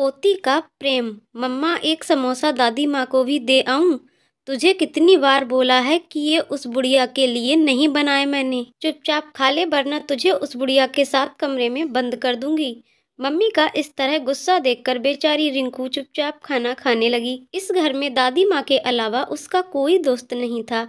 पोती का प्रेम। मम्मा एक समोसा दादी माँ को भी दे आऊं? तुझे कितनी बार बोला है कि ये उस बुढ़िया के लिए नहीं बनाए मैंने। चुपचाप खा ले वरना तुझे उस बुढ़िया के साथ कमरे में बंद कर दूंगी। मम्मी का इस तरह गुस्सा देखकर बेचारी रिंकू चुपचाप खाना खाने लगी। इस घर में दादी माँ के अलावा उसका कोई दोस्त नहीं था,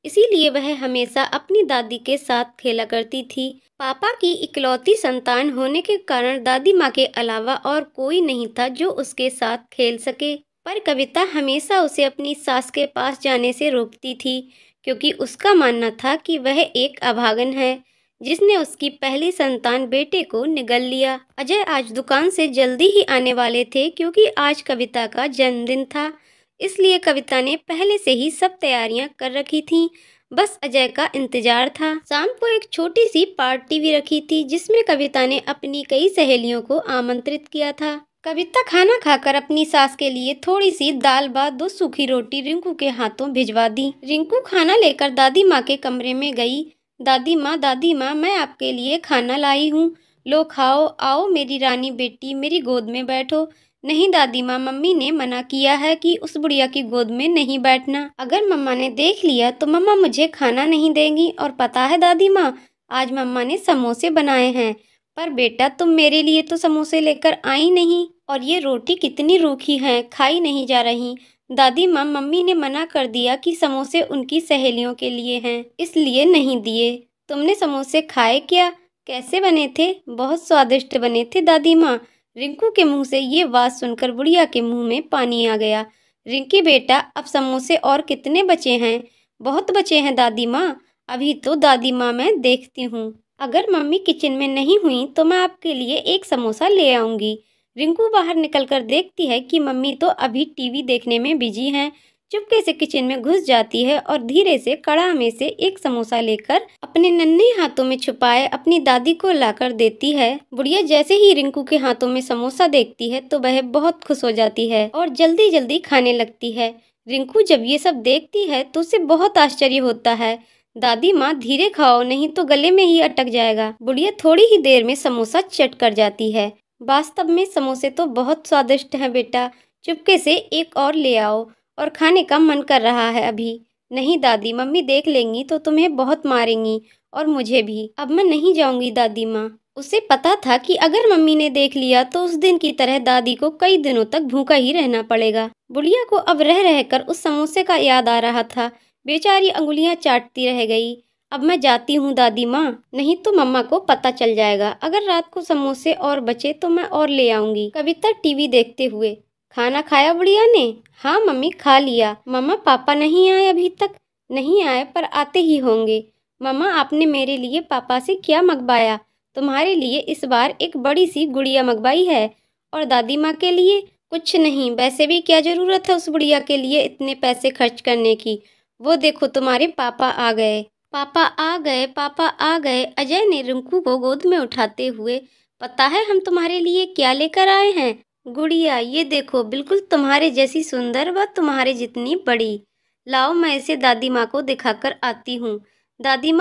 इसीलिए वह हमेशा अपनी दादी के साथ खेला करती थी। पापा की इकलौती संतान होने के कारण दादी माँ के अलावा और कोई नहीं था जो उसके साथ खेल सके। पर कविता हमेशा उसे अपनी सास के पास जाने से रोकती थी, क्योंकि उसका मानना था कि वह एक अभागन है जिसने उसकी पहली संतान बेटे को निगल लिया। अजय आज दुकान से जल्दी ही आने वाले थे, क्योंकि आज कविता का जन्मदिन था। इसलिए कविता ने पहले से ही सब तैयारियां कर रखी थीं। बस अजय का इंतजार था। शाम को एक छोटी सी पार्टी भी रखी थी, जिसमें कविता ने अपनी कई सहेलियों को आमंत्रित किया था। कविता खाना खाकर अपनी सास के लिए थोड़ी सी दाल भात 2 सूखी रोटी रिंकू के हाथों भिजवा दी। रिंकू खाना लेकर दादी माँ के कमरे में गई। दादी माँ मैं आपके लिए खाना लाई हूँ, लो खाओ। आओ मेरी रानी बेटी, मेरी गोद में बैठो। नहीं दादी माँ, मम्मी ने मना किया है कि उस बुढ़िया की गोद में नहीं बैठना। अगर मम्मा ने देख लिया तो मम्मा मुझे खाना नहीं देंगी। और पता है दादी माँ, आज मम्मा ने समोसे बनाए हैं। पर बेटा तुम मेरे लिए तो समोसे लेकर आई नहीं, और ये रोटी कितनी रूखी है, खाई नहीं जा रही। दादी माँ, मम्मी ने मना कर दिया कि समोसे उनकी सहेलियों के लिए हैं, इसलिए नहीं दिए। तुमने समोसे खाए क्या? कैसे बने थे? बहुत स्वादिष्ट बने थे दादी माँ। रिंकू के मुंह से ये बात सुनकर बुढ़िया के मुंह में पानी आ गया। रिंकी बेटा, अब समोसे और कितने बचे हैं? बहुत बचे हैं दादी माँ। अभी तो दादी माँ मैं देखती हूँ, अगर मम्मी किचन में नहीं हुई तो मैं आपके लिए एक समोसा ले आऊंगी। रिंकू बाहर निकलकर देखती है कि मम्मी तो अभी टीवी देखने में बिजी हैं। चुपके से किचन में घुस जाती है और धीरे से कढ़ा में से एक समोसा लेकर अपने नन्हे हाथों में छुपाए अपनी दादी को लाकर देती है। बुढ़िया जैसे ही रिंकू के हाथों में समोसा देखती है तो वह बहुत खुश हो जाती है और जल्दी जल्दी खाने लगती है। रिंकू जब ये सब देखती है तो उसे बहुत आश्चर्य होता है। दादी माँ धीरे खाओ, नहीं तो गले में ही अटक जाएगा। बुढ़िया थोड़ी ही देर में समोसा चट कर जाती है। वास्तव में समोसे तो बहुत स्वादिष्ट हैं बेटा, चुपके से एक और ले आओ, और खाने का मन कर रहा है अभी। नहीं दादी, मम्मी देख लेंगी तो तुम्हें बहुत मारेंगी और मुझे भी। अब मैं नहीं जाऊंगी दादी माँ। उसे पता था कि अगर मम्मी ने देख लिया तो उस दिन की तरह दादी को कई दिनों तक भूखा ही रहना पड़ेगा। बुढ़िया को अब रह रहकर उस समोसे का याद आ रहा था। बेचारी अंगुलियां चाटती रह गई। अब मैं जाती हूँ दादी माँ, नहीं तो मम्मा को पता चल जाएगा। अगर रात को समोसे और बचे तो मैं और ले आऊंगी। कविता टीवी देखते हुए, खाना खाया बुढ़िया ने? हाँ मम्मी, खा लिया। मम्मा पापा नहीं आए अभी तक? नहीं आए, पर आते ही होंगे। मम्मा आपने मेरे लिए पापा से क्या मंगवाया? तुम्हारे लिए इस बार एक बड़ी सी गुड़िया मंगवाई है। और दादी माँ के लिए? कुछ नहीं, वैसे भी क्या जरूरत है उस बुढ़िया के लिए इतने पैसे खर्च करने की। वो देखो तुम्हारे पापा आ गए। पापा आ गए, पापा आ गए। अजय ने रिंकू को गोद में उठाते हुए, पता है हम तुम्हारे लिए क्या लेकर आए हैं? गुड़िया, ये देखो, बिल्कुल तुम्हारे जैसी सुंदर व तुम्हारे जितनी बड़ी। लाओ मैं इसे दादी माँ को दिखाकर आती हूँ। दादी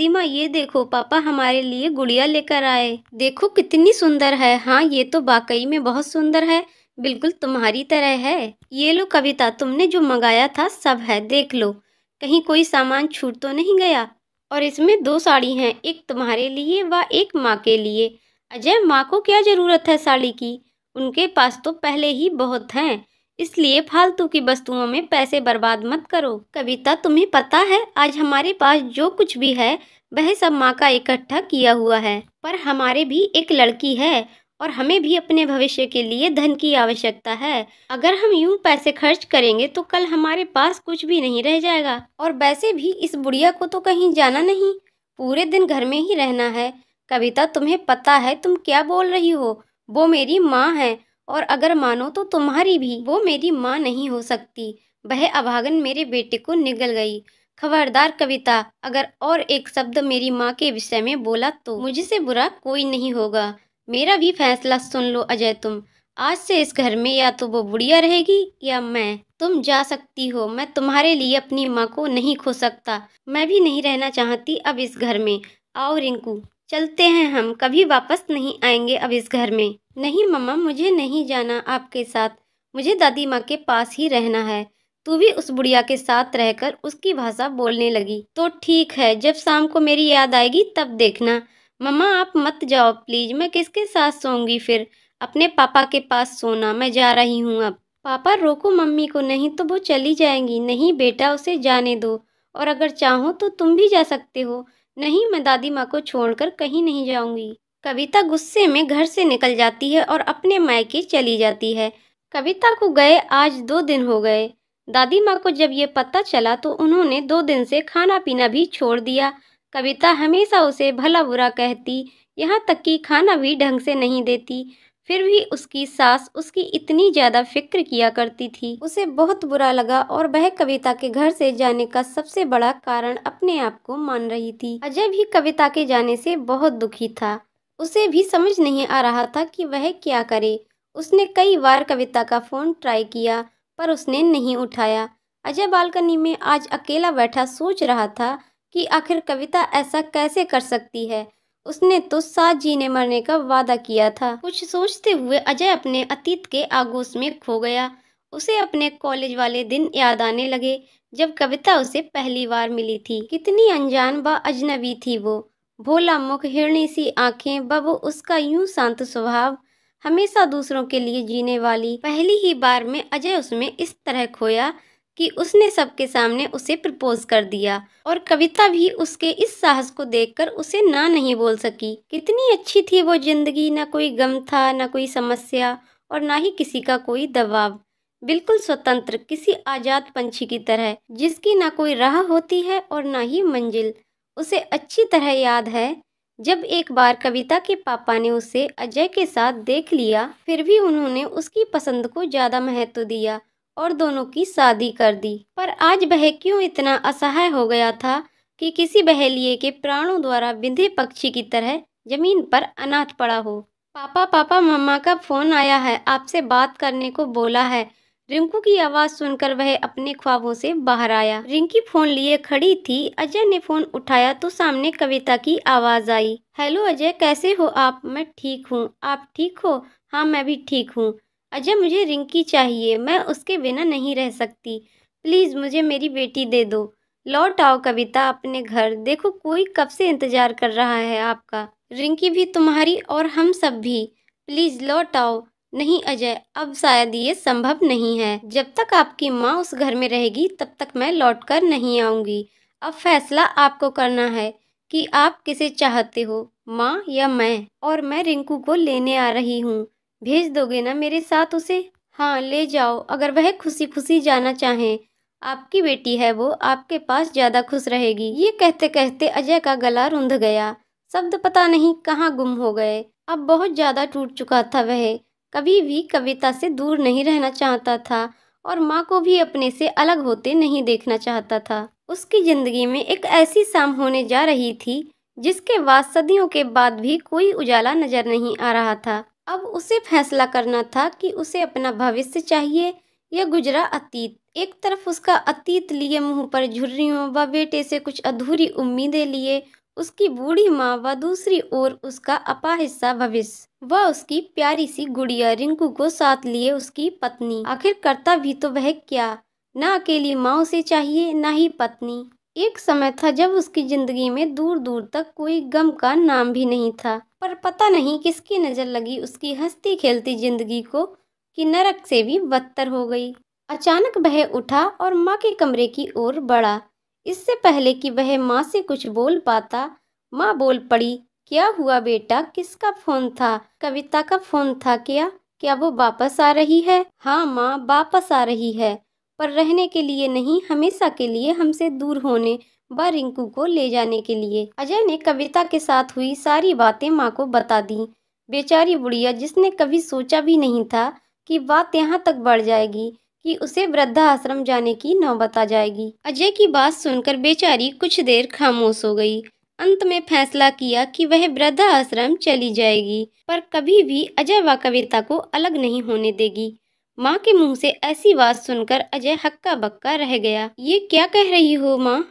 माँ ये देखो, पापा हमारे लिए गुड़िया लेकर आए। देखो कितनी सुंदर है। हाँ ये तो वाकई में बहुत सुंदर है, बिल्कुल तुम्हारी तरह है। ये लो कविता, तुमने जो मंगाया था सब है, देख लो, कहीं कोई सामान छूट तो नहीं गया। और इसमें 2 साड़ी हैं, एक तुम्हारे लिए व एक माँ के लिए। अजय, माँ को क्या जरूरत है साड़ी की? उनके पास तो पहले ही बहुत हैं, इसलिए फालतू की वस्तुओं में पैसे बर्बाद मत करो। कविता, तुम्हें पता है आज हमारे पास जो कुछ भी है वह सब माँ का इकट्ठा किया हुआ है। पर हमारे भी एक लड़की है और हमें भी अपने भविष्य के लिए धन की आवश्यकता है। अगर हम यूं पैसे खर्च करेंगे तो कल हमारे पास कुछ भी नहीं रह जाएगा। और वैसे भी इस बुढ़िया को तो कहीं जाना नहीं, पूरे दिन घर में ही रहना है। कविता, तुम्हें पता है तुम क्या बोल रही हो? वो मेरी माँ है, और अगर मानो तो तुम्हारी भी। वो मेरी माँ नहीं हो सकती, वह अभागन मेरे बेटे को निगल गई। खबरदार कविता, अगर और एक शब्द मेरी माँ के विषय में बोला तो मुझसे बुरा कोई नहीं होगा। मेरा भी फैसला सुन लो अजय, तुम आज से इस घर में या तो वो बुढ़िया रहेगी या मैं। तुम जा सकती हो, मैं तुम्हारे लिए अपनी माँ को नहीं खो सकता। मैं भी नहीं रहना चाहती अब इस घर में। आओ रिंकू, चलते हैं हम, कभी वापस नहीं आएंगे अब इस घर में। नहीं मम्मा, मुझे नहीं जाना आपके साथ, मुझे दादी माँ के पास ही रहना है। तू भी उस बुढ़िया के साथ रहकर उसकी भाषा बोलने लगी। तो ठीक है, जब शाम को मेरी याद आएगी तब देखना। मम्मा आप मत जाओ प्लीज, मैं किसके साथ सोऊंगी फिर? अपने पापा के पास सोना, मैं जा रही हूँ अब। पापा रोको मम्मी को, नहीं तो वो चली जाएंगी। नहीं बेटा, उसे जाने दो, और अगर चाहो तो तुम भी जा सकते हो। नहीं, मैं दादी माँ को छोड़कर कहीं नहीं जाऊंगी। कविता गुस्से में घर से निकल जाती है और अपने मायके चली जाती है। कविता को गए आज 2 दिन हो गए। दादी माँ को जब ये पता चला तो उन्होंने 2 दिन से खाना पीना भी छोड़ दिया। कविता हमेशा उसे भला बुरा कहती, यहाँ तक कि खाना भी ढंग से नहीं देती। फिर भी उसकी सास उसकी इतनी ज्यादा फिक्र किया करती थी। उसे बहुत बुरा लगा और वह कविता के घर से जाने का सबसे बड़ा कारण अपने आप को मान रही थी। अजय भी कविता के जाने से बहुत दुखी था। उसे भी समझ नहीं आ रहा था कि वह क्या करे। उसने कई बार कविता का फोन ट्राई किया पर उसने नहीं उठाया। अजय बालकनी में आज अकेला बैठा सोच रहा था कि आखिर कविता ऐसा कैसे कर सकती है। उसने तो साथ जीने मरने का वादा किया था। कुछ सोचते हुए अजय अपने अतीत के आगोश में खो गया। उसे अपने कॉलेज वाले दिन याद आने लगे जब कविता उसे पहली बार मिली थी। कितनी अनजान व अजनबी थी वो। भोला मुख, हिरनी सी आंखें, वो उसका यूं शांत स्वभाव, हमेशा दूसरों के लिए जीने वाली। पहली ही बार में अजय उसमें इस तरह खोया कि उसने सबके सामने उसे प्रपोज कर दिया, और कविता भी उसके इस साहस को देखकर उसे ना नहीं बोल सकी। कितनी अच्छी थी वो जिंदगी, ना कोई गम था, ना कोई समस्या, और ना ही किसी का कोई दबाव। बिल्कुल स्वतंत्र, किसी आजाद पंछी की तरह, जिसकी ना कोई राह होती है और ना ही मंजिल। उसे अच्छी तरह याद है जब एक बार कविता के पापा ने उसे अजय के साथ देख लिया, फिर भी उन्होंने उसकी पसंद को ज्यादा महत्व दिया और दोनों की शादी कर दी। पर आज वह क्यों इतना असहाय हो गया था कि किसी बहेलिए के प्राणों द्वारा बिंधे पक्षी की तरह जमीन पर अनाथ पड़ा हो। पापा पापा, मम्मा का फोन आया है, आपसे बात करने को बोला है। रिंकू की आवाज सुनकर वह अपने ख्वाबों से बाहर आया। रिंकी फोन लिए खड़ी थी। अजय ने फोन उठाया तो सामने कविता की आवाज आई। हेलो अजय, कैसे हो आप? मैं ठीक हूँ, आप ठीक हो? हाँ मैं भी ठीक हूँ। अजय, मुझे रिंकी चाहिए, मैं उसके बिना नहीं रह सकती। प्लीज मुझे मेरी बेटी दे दो। लौट आओ कविता अपने घर, देखो कोई कब से इंतजार कर रहा है आपका। रिंकी भी तुम्हारी और हम सब भी। प्लीज लौट आओ। नहीं अजय, अब शायद ये संभव नहीं है। जब तक आपकी माँ उस घर में रहेगी तब तक मैं लौट कर नहीं आऊंगी। अब फैसला आपको करना है कि आप किसे चाहते हो, माँ या मैं। और मैं रिंकू को लेने आ रही हूँ, भेज दोगे ना मेरे साथ उसे? हाँ ले जाओ, अगर वह खुशी खुशी जाना चाहे। आपकी बेटी है वो, आपके पास ज्यादा खुश रहेगी। ये कहते कहते अजय का गला रुंध गया। शब्द पता नहीं कहाँ गुम हो गए। अब बहुत ज्यादा टूट चुका था वह। कभी भी कविता से दूर नहीं रहना चाहता था और माँ को भी अपने से अलग होते नहीं देखना चाहता था। उसकी जिंदगी में एक ऐसी शाम होने जा रही थी जिसके बाद सदियों के बाद भी कोई उजाला नजर नहीं आ रहा था। अब उसे फैसला करना था कि उसे अपना भविष्य चाहिए या गुजरा अतीत। एक तरफ उसका अतीत लिए मुंह पर झुर्रियों व बेटे से कुछ अधूरी उम्मीदें लिए उसकी बूढ़ी माँ, व दूसरी ओर उसका अपाहिज भविष्य व उसकी प्यारी सी गुड़िया रिंकू को साथ लिए उसकी पत्नी। आखिर करता भी तो वह क्या? ना अकेली माँ उसे चाहिए, ना ही पत्नी। एक समय था जब उसकी जिंदगी में दूर दूर तक कोई गम का नाम भी नहीं था, पर पता नहीं किसकी नजर लगी उसकी हंसती खेलती जिंदगी को कि नरक से भी बदतर हो गई। अचानक वह उठा और माँ के कमरे की ओर बढ़ा। इससे पहले कि वह माँ से कुछ बोल पाता, माँ बोल पड़ी। क्या हुआ बेटा, किसका फोन था? कविता का फोन था क्या? क्या वो वापस आ रही है? हाँ माँ, वापस आ रही है, पर रहने के लिए नहीं, हमेशा के लिए हमसे दूर होने व रिंकू को ले जाने के लिए। अजय ने कविता के साथ हुई सारी बातें माँ को बता दी। बेचारी बुढ़िया, जिसने कभी सोचा भी नहीं था कि बात यहाँ तक बढ़ जाएगी कि उसे वृद्धाश्रम जाने की नौबत आ जाएगी। अजय की बात सुनकर बेचारी कुछ देर खामोश हो गई। अंत में फैसला किया कि वह वृद्धाश्रम चली जाएगी, पर कभी भी अजय व कविता को अलग नहीं होने देगी। माँ के मुंह से ऐसी बात सुनकर अजय हक्का बक्का रह गया। ये क्या कह रही हो माँ?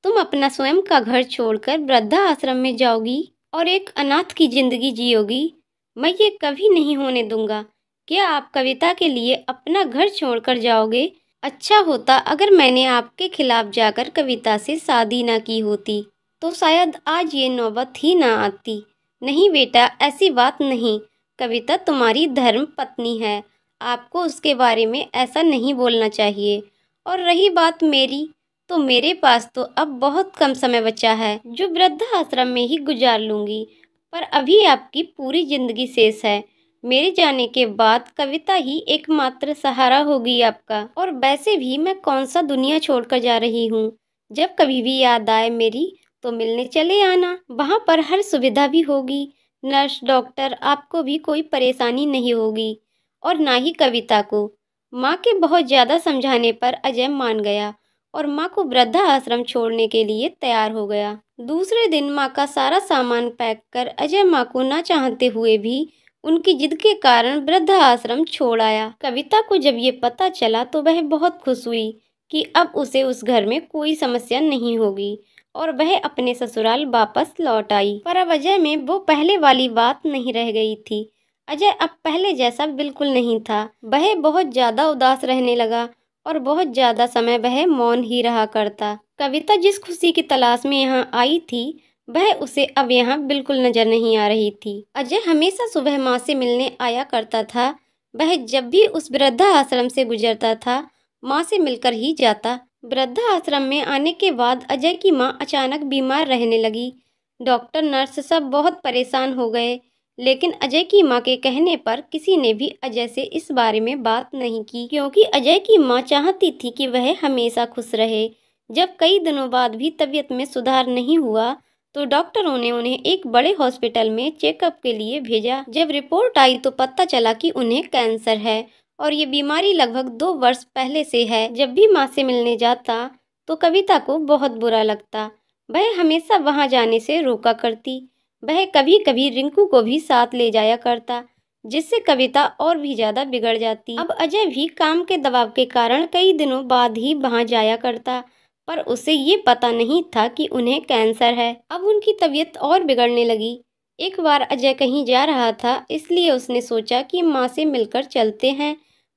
तुम अपना स्वयं का घर छोड़कर वृद्धाश्रम में जाओगी? और एक अनाथ की जिंदगी जियोगी। मैं ये कभी नहीं होने दूंगा। क्या आप कविता के लिए अपना घर छोड़कर जाओगे? अच्छा होता अगर मैंने आपके खिलाफ जाकर कविता से शादी ना की होती, तो शायद आज ये नौबत ही ना आती। नहीं बेटा, ऐसी बात नहीं। कविता तुम्हारी धर्म पत्नी है, आपको उसके बारे में ऐसा नहीं बोलना चाहिए। और रही बात मेरी, तो मेरे पास तो अब बहुत कम समय बचा है, जो वृद्धाश्रम में ही गुजार लूंगी। पर अभी आपकी पूरी जिंदगी शेष है। मेरे जाने के बाद कविता ही एकमात्र सहारा होगी आपका। और वैसे भी मैं कौन सा दुनिया छोड़कर जा रही हूँ। जब कभी भी याद आए मेरी, तो मिलने चले आना। वहाँ पर हर सुविधा भी होगी, नर्स डॉक्टर, आपको भी कोई परेशानी नहीं होगी। और ना ही कविता को। माँ के बहुत ज्यादा समझाने पर अजय मान गया और माँ को वृद्धा आश्रम छोड़ने के लिए तैयार हो गया। दूसरे दिन माँ का सारा सामान पैक कर अजय माँ को ना चाहते हुए भी उनकी जिद के कारण वृद्धा आश्रम छोड़ आया। कविता को जब ये पता चला तो वह बहुत खुश हुई कि अब उसे उस घर में कोई समस्या नहीं होगी और वह अपने ससुराल वापस लौट आई। पर अब अजय में वो पहले वाली बात नहीं रह गई थी। अजय अब पहले जैसा बिल्कुल नहीं था। वह बहुत ज्यादा उदास रहने लगा और बहुत ज्यादा समय वह मौन ही रहा करता। कविता जिस खुशी की तलाश में यहाँ आई थी, वह उसे अब यहाँ बिल्कुल नजर नहीं आ रही थी। अजय हमेशा सुबह माँ से मिलने आया करता था। वह जब भी उस वृद्धा आश्रम से गुजरता था, माँ से मिलकर ही जाता। वृद्धा आश्रम में आने के बाद अजय की माँ अचानक बीमार रहने लगी। डॉक्टर नर्स सब बहुत परेशान हो गए, लेकिन अजय की माँ के कहने पर किसी ने भी अजय से इस बारे में बात नहीं की, क्योंकि अजय की माँ चाहती थी कि वह हमेशा खुश रहे। जब कई दिनों बाद भी तबीयत में सुधार नहीं हुआ, तो डॉक्टरों ने उन्हें एक बड़े हॉस्पिटल में चेकअप के लिए भेजा। जब रिपोर्ट आई तो पता चला कि उन्हें कैंसर है और ये बीमारी लगभग 2 वर्ष पहले से है। जब भी माँ से मिलने जाता तो कविता को बहुत बुरा लगता। वह हमेशा वहां जाने से रोका करती। वह कभी कभी रिंकू को भी साथ ले जाया करता, जिससे कविता और भी ज्यादा बिगड़ जाती। अब अजय भी काम के दबाव के कारण कई दिनों बाद ही वहां जाया करता, पर उसे ये पता नहीं था कि उन्हें कैंसर है। अब उनकी तबीयत और बिगड़ने लगी। एक बार अजय कहीं जा रहा था, इसलिए उसने सोचा कि माँ से मिलकर चलते हैं।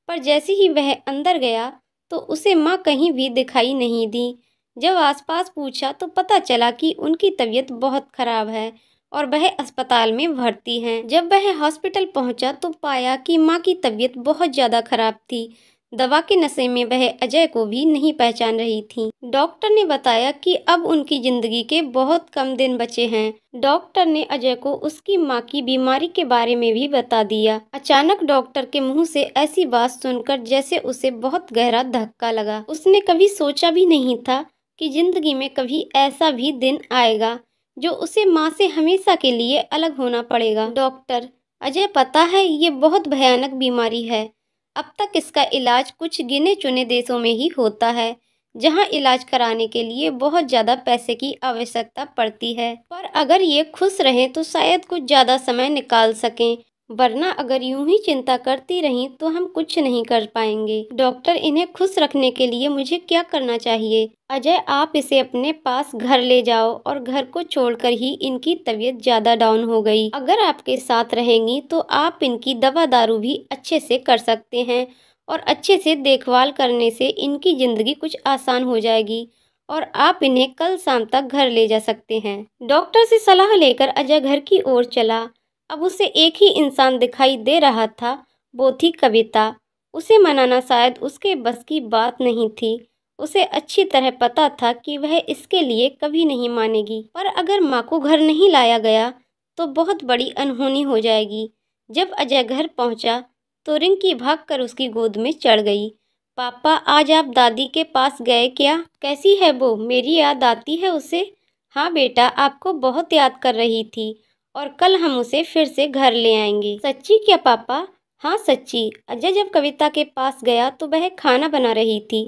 पर जैसे ही वह अंदर गया तो उसे माँ कहीं भी दिखाई नहीं दी। जब आसपास पूछा तो पता चला कि उनकी तबीयत बहुत खराब है और वह अस्पताल में भर्ती हैं। जब वह हॉस्पिटल पहुंचा तो पाया कि माँ की तबीयत बहुत ज्यादा खराब थी। दवा के नशे में वह अजय को भी नहीं पहचान रही थी। डॉक्टर ने बताया कि अब उनकी जिंदगी के बहुत कम दिन बचे हैं। डॉक्टर ने अजय को उसकी माँ की बीमारी के बारे में भी बता दिया। अचानक डॉक्टर के मुंह से ऐसी बात सुनकर जैसे उसे बहुत गहरा धक्का लगा। उसने कभी सोचा भी नहीं था कि जिंदगी में कभी ऐसा भी दिन आएगा जो उसे माँ से हमेशा के लिए अलग होना पड़ेगा। डॉक्टर, अजय पता है ये बहुत भयानक बीमारी है। अब तक इसका इलाज कुछ गिने चुने देशों में ही होता है, जहां इलाज कराने के लिए बहुत ज्यादा पैसे की आवश्यकता पड़ती है। पर अगर ये खुश रहें तो शायद कुछ ज्यादा समय निकाल सकें, वरना अगर यूं ही चिंता करती रहीं तो हम कुछ नहीं कर पाएंगे। डॉक्टर, इन्हें खुश रखने के लिए मुझे क्या करना चाहिए? अजय, आप इसे अपने पास घर ले जाओ और घर को छोड़कर ही इनकी तबीयत ज्यादा डाउन हो गई। अगर आपके साथ रहेंगी तो आप इनकी दवा दारू भी अच्छे से कर सकते हैं और अच्छे से देखभाल करने से इनकी जिंदगी कुछ आसान हो जाएगी और आप इन्हें कल शाम तक घर ले जा सकते हैं। डॉक्टर से सलाह लेकर अजय घर की ओर चला। अब उसे एक ही इंसान दिखाई दे रहा था, वो थी कविता। उसे मनाना शायद उसके बस की बात नहीं थी। उसे अच्छी तरह पता था कि वह इसके लिए कभी नहीं मानेगी। पर अगर माँ को घर नहीं लाया गया तो बहुत बड़ी अनहोनी हो जाएगी। जब अजय घर पहुंचा तो रिंकी भागकर उसकी गोद में चढ़ गई। पापा, आज आप दादी के पास गए क्या? कैसी है वो? मेरी याद आती है उसे? हाँ बेटा, आपको बहुत याद कर रही थी और कल हम उसे फिर से घर ले आएंगे। सच्ची क्या पापा? हाँ सच्ची। अजय जब कविता के पास गया तो वह खाना बना रही थी।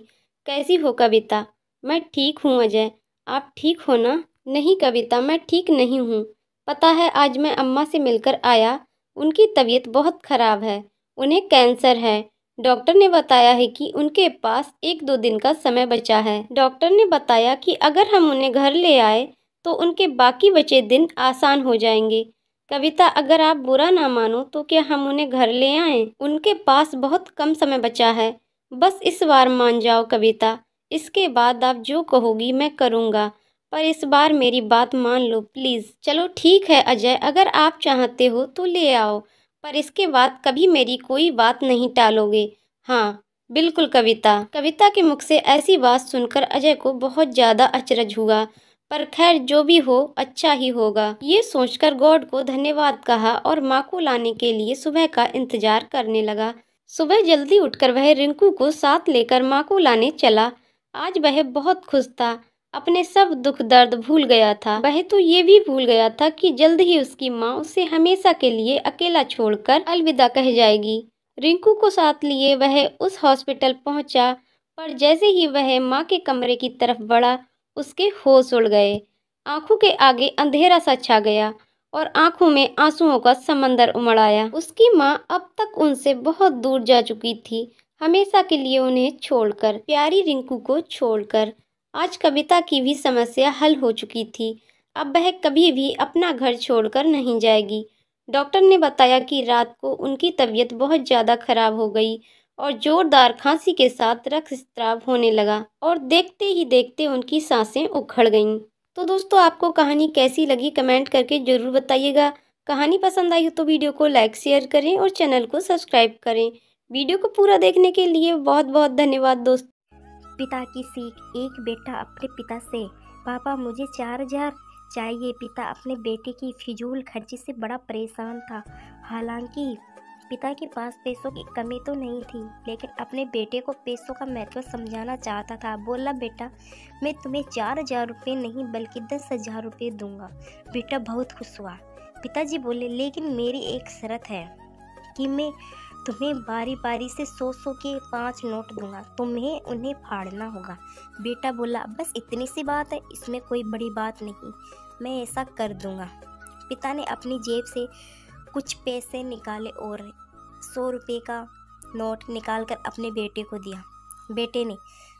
कैसी हो कविता? मैं ठीक हूँ अजय, आप ठीक हो ना? नहीं कविता, मैं ठीक नहीं हूँ। पता है, आज मैं अम्मा से मिलकर आया, उनकी तबीयत बहुत खराब है, उन्हें कैंसर है। डॉक्टर ने बताया है कि उनके पास 1-2 दिन का समय बचा है। डॉक्टर ने बताया कि अगर हम उन्हें घर ले आए तो उनके बाकी बचे दिन आसान हो जाएंगे। कविता, अगर आप बुरा ना मानो तो क्या हम उन्हें घर ले आएं? उनके पास बहुत कम समय बचा है। बस इस बार मान जाओ कविता। इसके बाद आप जो कहोगी मैं करूँगा, पर इस बार मेरी बात मान लो प्लीज़। चलो ठीक है अजय, अगर आप चाहते हो तो ले आओ, पर इसके बाद कभी मेरी कोई बात नहीं टालोगे। हाँ बिल्कुल कविता। कविता के मुख से ऐसी बात सुनकर अजय को बहुत ज़्यादा अचरज हुआ, पर खैर जो भी हो अच्छा ही होगा। ये सोचकर गॉड को धन्यवाद कहा और माँ को लाने के लिए सुबह का इंतजार करने लगा। सुबह जल्दी उठकर वह रिंकू को साथ लेकर माँ को लाने चला। आज वह बहुत खुश था, अपने सब दुख दर्द भूल गया था। वह तो ये भी भूल गया था कि जल्द ही उसकी माँ उसे हमेशा के लिए अकेला छोड़कर अलविदा कह जाएगी। रिंकू को साथ लिए वह उस हॉस्पिटल पहुंचा, पर जैसे ही वह माँ के कमरे की तरफ बढ़ा, उसके होश उड़ गए। आंखों के आगे अंधेरा सा छा गया और आंखों में आंसुओं का समंदर उमड़ आया। उसकी माँ अब तक उनसे बहुत दूर जा चुकी थी, हमेशा के लिए उन्हें छोड़कर, प्यारी रिंकू को छोड़कर। आज कविता की भी समस्या हल हो चुकी थी। अब वह कभी भी अपना घर छोड़कर नहीं जाएगी। डॉक्टर ने बताया कि रात को उनकी तबीयत बहुत ज़्यादा खराब हो गई और जोरदार खांसी के साथ रक्तस्राव होने लगा और देखते ही देखते उनकी सांसें उखड़ गईं। तो दोस्तों, आपको कहानी कैसी लगी कमेंट करके ज़रूर बताइएगा। कहानी पसंद आई हो तो वीडियो को लाइक शेयर करें और चैनल को सब्सक्राइब करें। वीडियो को पूरा देखने के लिए बहुत बहुत धन्यवाद दोस्तों। पिता की सीख। एक बेटा अपने पिता से, पापा मुझे 4,000 चाहिए। पिता अपने बेटे की फिजूल खर्ची से बड़ा परेशान था। हालांकि पिता के पास पैसों की कमी तो नहीं थी, लेकिन अपने बेटे को पैसों का महत्व समझाना चाहता था। बोला, बेटा मैं तुम्हें 4,000 रुपये नहीं बल्कि 10,000 रुपये दूंगा। बेटा बहुत खुश हुआ। पिताजी बोले, लेकिन मेरी एक शर्त है कि मैं तुम्हें बारी बारी से 100-100 के 5 नोट दूंगा, तुम्हें उन्हें फाड़ना होगा। बेटा बोला, बस इतनी सी बात है, इसमें कोई बड़ी बात नहीं, मैं ऐसा कर दूंगा। पिता ने अपनी जेब से कुछ पैसे निकाले और 100 रुपये का नोट निकालकर अपने बेटे को दिया। बेटे ने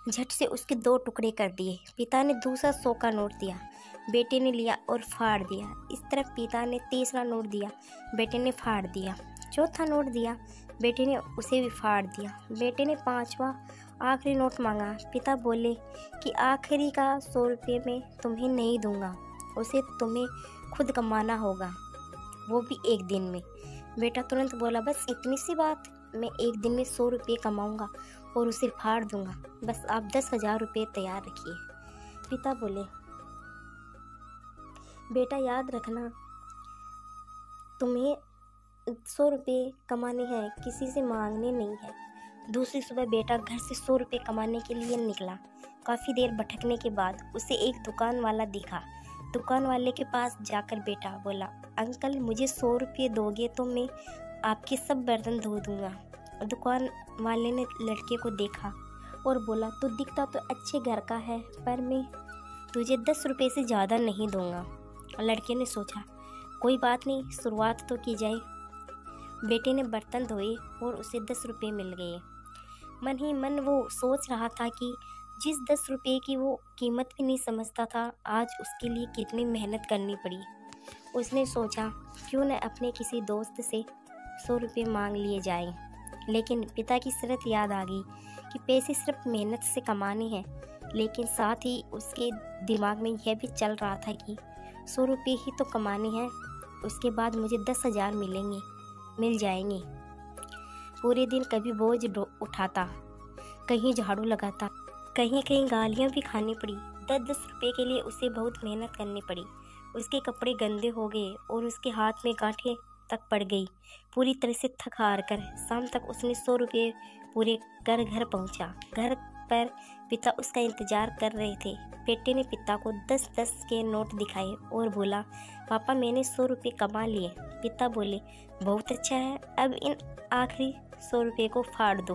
झट से उसके 2 टुकड़े कर दिए। पिता ने दूसरा 100 का नोट दिया। बेटे ने लिया और फाड़ दिया। इस तरह पिता ने तीसरा नोट दिया, बेटे ने फाड़ दिया। चौथा नोट दिया, बेटे ने उसे भी फाड़ दिया। बेटे ने 5वां आखिरी नोट मांगा। पिता बोले कि आखिरी का 100 रुपये मैं तुम्हें नहीं दूंगा, उसे तुम्हें खुद कमाना होगा, वो भी एक दिन में। बेटा तुरंत बोला, बस इतनी सी बात, मैं एक दिन में 100 रुपये कमाऊंगा और उसे फाड़ दूंगा, बस आप 10,000 रुपये तैयार रखिए। पिता बोले, बेटा याद रखना, तुम्हें 100 रुपये कमाने हैं, किसी से मांगने नहीं है। दूसरी सुबह बेटा घर से 100 रुपये कमाने के लिए निकला। काफ़ी देर भटकने के बाद उसे एक दुकान वाला दिखा। दुकान वाले के पास जाकर बेटा बोला, अंकल मुझे 100 रुपये दोगे तो मैं आपके सब बर्तन धो दूंगा। दुकान वाले ने लड़के को देखा और बोला, तू दिखता तो अच्छे घर का है, पर मैं तुझे 10 रुपये से ज़्यादा नहीं दूंगा। लड़के ने सोचा, कोई बात नहीं, शुरुआत तो की जाए। बेटे ने बर्तन धोए और उसे 10 रुपये मिल गए। मन ही मन वो सोच रहा था कि जिस 10 रुपये की वो कीमत भी नहीं समझता था, आज उसके लिए कितनी मेहनत करनी पड़ी। उसने सोचा, क्यों न अपने किसी दोस्त से 100 रुपये मांग लिए जाएं। लेकिन पिता की शर्त याद आ गई कि पैसे सिर्फ मेहनत से कमाने हैं। लेकिन साथ ही उसके दिमाग में यह भी चल रहा था कि 100 रुपये ही तो कमाने हैं, उसके बाद मुझे 10,000 मिल जाएंगे। पूरे दिन कभी बोझ उठाता, कहीं झाड़ू लगाता, कहीं कहीं गालियाँ भी खानी पड़ी। 10-10 रुपये के लिए उसे बहुत मेहनत करनी पड़ी। उसके कपड़े गंदे हो गए और उसके हाथ में गांठें तक पड़ गई। पूरी तरह से थक हार कर शाम तक उसने 100 रुपये पूरे कर घर पहुंचा। घर पर पिता उसका इंतजार कर रहे थे। बेटे ने पिता को 10-10 के नोट दिखाए और बोला, पापा मैंने 100 रुपये कमा लिए। पिता बोले, बहुत अच्छा है, अब इन आखिरी 100 रुपये को फाड़ दो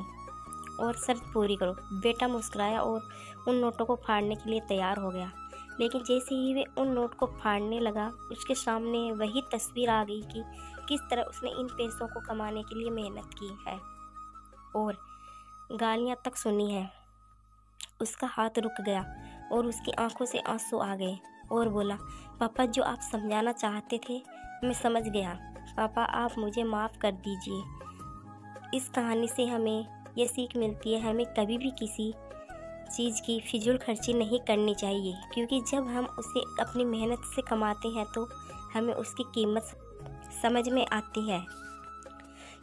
और शर्त पूरी करो। बेटा मुस्कुराया और उन नोटों को फाड़ने के लिए तैयार हो गया। लेकिन जैसे ही वे उन नोट को फाड़ने लगा, उसके सामने वही तस्वीर आ गई कि किस तरह उसने इन पैसों को कमाने के लिए मेहनत की है और गालियाँ तक सुनी है। उसका हाथ रुक गया और उसकी आंखों से आंसू आ गए। और बोला, पापा जो आप समझाना चाहते थे मैं समझ गया। पापा आप मुझे माफ़ कर दीजिए। इस कहानी से हमें ये सीख मिलती है, हमें कभी भी किसी चीज़ की फिजूल खर्ची नहीं करनी चाहिए, क्योंकि जब हम उसे अपनी मेहनत से कमाते हैं तो हमें उसकी कीमत समझ में आती है।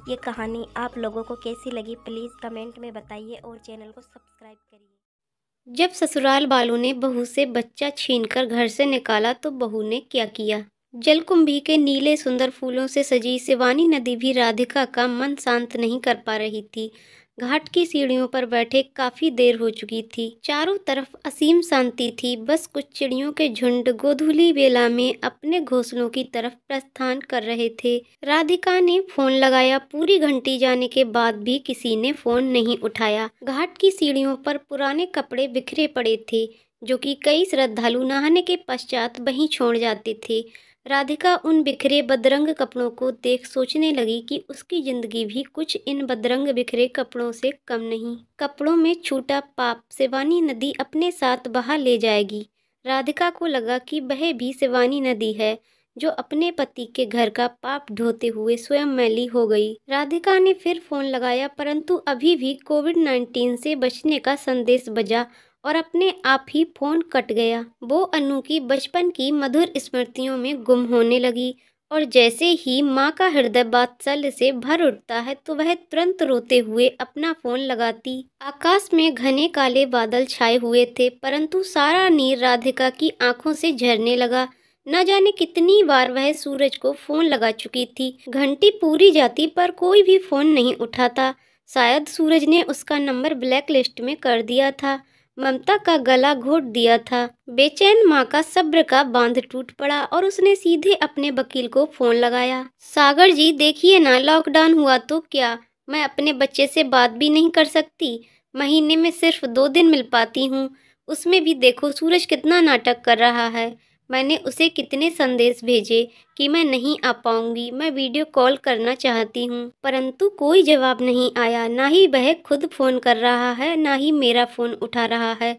ये कहानी आप लोगों को कैसी लगी प्लीज़ कमेंट में बताइए और चैनल को सब्सक्राइब करिए। जब ससुराल वालों ने बहू से बच्चा छीनकर घर से निकाला तो बहू ने क्या किया। जलकुंभी के नीले सुंदर फूलों से सजी शिवानी नदी भी राधिका का मन शांत नहीं कर पा रही थी। घाट की सीढ़ियों पर बैठे काफी देर हो चुकी थी। चारों तरफ असीम शांति थी। बस कुछ चिड़ियों के झुंड गोधूली बेला में अपने घोंसलों की तरफ प्रस्थान कर रहे थे। राधिका ने फोन लगाया। पूरी घंटी जाने के बाद भी किसी ने फोन नहीं उठाया। घाट की सीढ़ियों पर पुराने कपड़े बिखरे पड़े थे, जो कि कई श्रद्धालु नहाने के पश्चात वहीं छोड़ जाते थे। राधिका उन बिखरे बदरंग कपड़ों को देख सोचने लगी कि उसकी जिंदगी भी कुछ इन बदरंग बिखरे कपड़ों से कम नहीं। कपड़ों में छूटा पाप शिवानी नदी अपने साथ बहा ले जाएगी। राधिका को लगा कि वह भी शिवानी नदी है, जो अपने पति के घर का पाप ढोते हुए स्वयं मैली हो गई। राधिका ने फिर फोन लगाया, परंतु अभी भी कोविड-19 से बचने का संदेश बजा और अपने आप ही फोन कट गया। वो अनु की बचपन की मधुर स्मृतियों में गुम होने लगी और जैसे ही माँ का हृदय वात्सल्य से भर उठता है तो वह तुरंत रोते हुए अपना फोन लगाती। आकाश में घने काले बादल छाए हुए थे, परंतु सारा नीर राधिका की आंखों से झरने लगा। न जाने कितनी बार वह सूरज को फोन लगा चुकी थी। घंटी पूरी जाती पर कोई भी फोन नहीं उठाता। शायद सूरज ने उसका नंबर ब्लैक लिस्ट में कर दिया था। ममता का गला घोट दिया था। बेचैन माँ का सब्र का बांध टूट पड़ा और उसने सीधे अपने वकील को फोन लगाया। सागर जी देखिए ना, लॉकडाउन हुआ तो क्या मैं अपने बच्चे से बात भी नहीं कर सकती? महीने में सिर्फ 2 दिन मिल पाती हूँ, उसमें भी देखो सूरज कितना नाटक कर रहा है। मैंने उसे कितने संदेश भेजे कि मैं नहीं आ पाऊंगी, मैं वीडियो कॉल करना चाहती हूँ, परंतु कोई जवाब नहीं आया। ना ही वह खुद फोन कर रहा है, ना ही मेरा फोन उठा रहा है।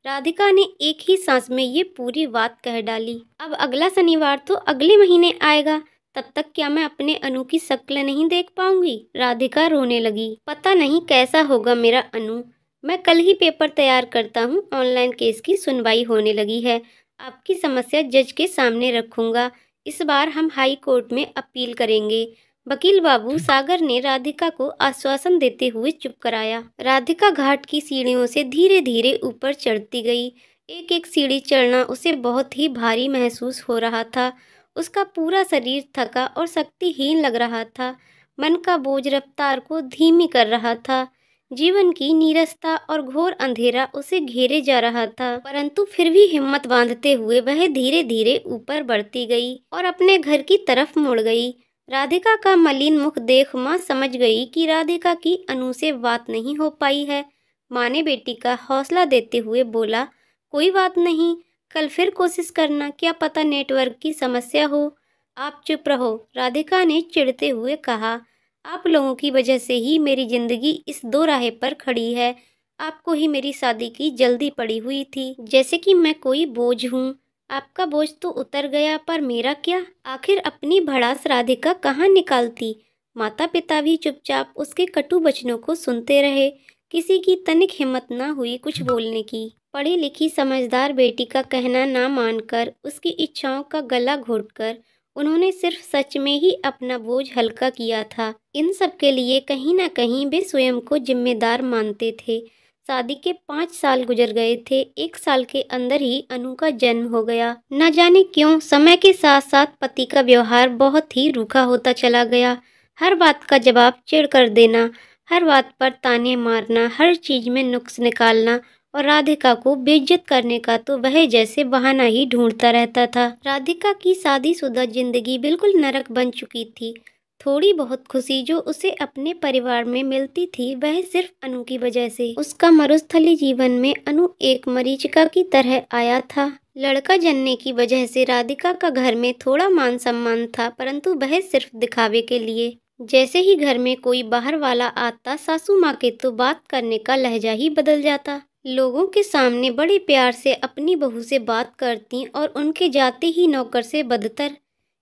राधिका ने एक ही सांस में ये पूरी बात कह डाली। अब अगला शनिवार तो अगले महीने आएगा, तब तक क्या मैं अपने अनु की शक्ल नहीं देख पाऊंगी? राधिका रोने लगी। पता नहीं कैसा होगा मेरा अनु। मैं कल ही पेपर तैयार करता हूँ, ऑनलाइन केस की सुनवाई होने लगी है। आपकी समस्या जज के सामने रखूंगा। इस बार हम हाई कोर्ट में अपील करेंगे। वकील बाबू, सागर ने राधिका को आश्वासन देते हुए चुप कराया। राधिका घाट की सीढ़ियों से धीरे धीरे ऊपर चढ़ती गई। एक एक सीढ़ी चढ़ना उसे बहुत ही भारी महसूस हो रहा था। उसका पूरा शरीर थका और शक्तिहीन लग रहा था। मन का बोझ रफ्तार को धीमी कर रहा था। जीवन की नीरसता और घोर अंधेरा उसे घेरे जा रहा था, परंतु फिर भी हिम्मत बांधते हुए वह धीरे धीरे ऊपर बढ़ती गई और अपने घर की तरफ मुड़ गई। राधिका का मलिन मुख देख माँ समझ गई कि राधिका की अनु से बात नहीं हो पाई है। माँ ने बेटी का हौसला देते हुए बोला, कोई बात नहीं, कल फिर कोशिश करना, क्या पता नेटवर्क की समस्या हो। आप चुप रहो, राधिका ने चिढ़ते हुए कहा। आप लोगों की वजह से ही मेरी जिंदगी इस दो राहे पर खड़ी है। आपको ही मेरी शादी की जल्दी पड़ी हुई थी, जैसे कि मैं कोई बोझ हूँ। आपका बोझ तो उतर गया, पर मेरा क्या? आखिर अपनी भड़ास राधिका कहाँ निकालती? माता पिता भी चुपचाप उसके कटु वचनों को सुनते रहे। किसी की तनिक हिम्मत न हुई कुछ बोलने की। पढ़ी लिखी समझदार बेटी का कहना ना मानकर, उसकी इच्छाओं का गला घोटकर उन्होंने सिर्फ सच में ही अपना बोझ हल्का किया था। इन सब के लिए कहीं ना कहीं वे स्वयं को जिम्मेदार मानते थे। शादी के 5 साल गुजर गए थे। 1 साल के अंदर ही अनु का जन्म हो गया। न जाने क्यों समय के साथ साथ पति का व्यवहार बहुत ही रूखा होता चला गया। हर बात का जवाब चिढ़ कर देना, हर बात पर ताने मारना, हर चीज में नुक्स निकालना और राधिका को बेइज्जत करने का तो वह जैसे बहाना ही ढूंढता रहता था। राधिका की शादीशुदा जिंदगी बिल्कुल नरक बन चुकी थी। थोड़ी बहुत खुशी जो उसे अपने परिवार में मिलती थी, वह सिर्फ अनु की वजह से। उसका मरुस्थली जीवन में अनु एक मरीचिका की तरह आया था। लड़का जनने की वजह से राधिका का घर में थोड़ा मान सम्मान था, परंतु वह सिर्फ दिखावे के लिए। जैसे ही घर में कोई बाहर वाला आता, सासू माँ के तो बात करने का लहजा ही बदल जाता। लोगों के सामने बड़े प्यार से अपनी बहू से बात करती और उनके जाते ही नौकर से बदतर।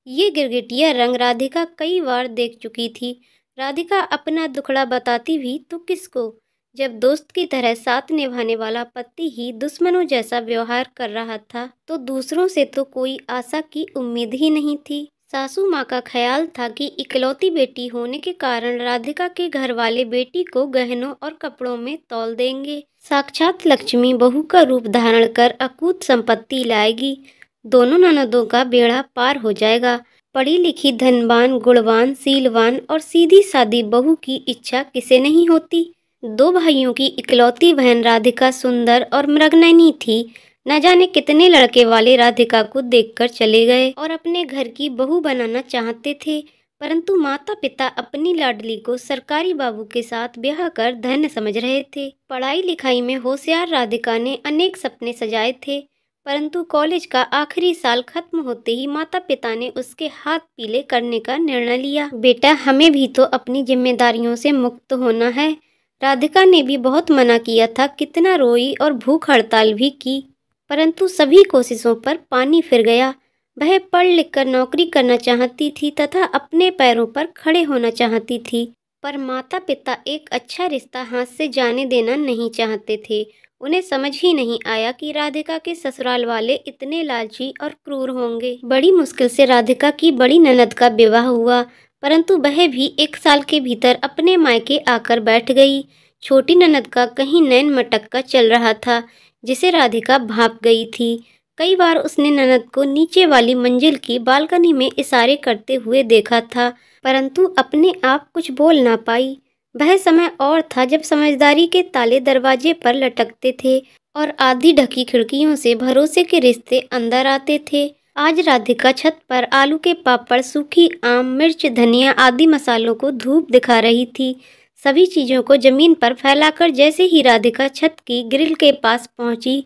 ये गिरगिटिया रंग राधिका कई बार देख चुकी थी। राधिका अपना दुखड़ा बताती भी तो किसको, जब दोस्त की तरह साथ निभाने वाला पति ही दुश्मनों जैसा व्यवहार कर रहा था, तो दूसरों से तो कोई आशा की उम्मीद ही नहीं थी। सासू माँ का ख्याल था कि इकलौती बेटी होने के कारण राधिका के घर वाले बेटी को गहनों और कपड़ों में तौल देंगे। साक्षात लक्ष्मी बहू का रूप धारण कर अकूत संपत्ति लाएगी। दोनों ननदों का बेड़ा पार हो जाएगा। पढ़ी लिखी, धनवान, गुणवान, सीलवान और सीधी सादी बहू की इच्छा किसे नहीं होती। दो भाइयों की इकलौती बहन राधिका सुंदर और मृगनयनी थी। न जाने कितने लड़के वाले राधिका को देखकर चले गए और अपने घर की बहू बनाना चाहते थे, परंतु माता पिता अपनी लाडली को सरकारी बाबू के साथ ब्याह कर धन्य समझ रहे थे। पढ़ाई लिखाई में होशियार राधिका ने अनेक सपने सजाए थे, परंतु कॉलेज का आखिरी साल खत्म होते ही माता पिता ने उसके हाथ पीले करने का निर्णय लिया। बेटा, हमें भी तो अपनी जिम्मेदारियों से मुक्त होना है। राधिका ने भी बहुत मना किया था, कितना रोई और भूख हड़ताल भी की, परंतु सभी कोशिशों पर पानी फिर गया। वह पढ़ लिख कर नौकरी करना चाहती थी तथा अपने पैरों पर खड़े होना चाहती थी, पर माता पिता एक अच्छा रिश्ता हाथ से जाने देना नहीं चाहते थे। उन्हें समझ ही नहीं आया कि राधिका के ससुराल वाले इतने लालची और क्रूर होंगे। बड़ी मुश्किल से राधिका की बड़ी ननद का विवाह हुआ, परंतु वह भी 1 साल के भीतर अपने मायके आकर बैठ गई। छोटी ननद का कहीं नैन मटक्का चल रहा था, जिसे राधिका भाप गई थी। कई बार उसने ननद को नीचे वाली मंजिल की बालकनी में इशारे करते हुए देखा था, परंतु अपने आप कुछ बोल ना पाई। वह समय और था जब समझदारी के ताले दरवाजे पर लटकते थे और आधी ढकी खिड़कियों से भरोसे के रिश्ते अंदर आते थे। आज राधिका छत पर आलू के पापड़, सूखी आम, मिर्च, धनिया आदि मसालों को धूप दिखा रही थी। सभी चीजों को जमीन पर फैलाकर जैसे ही राधिका छत की ग्रिल के पास पहुंची,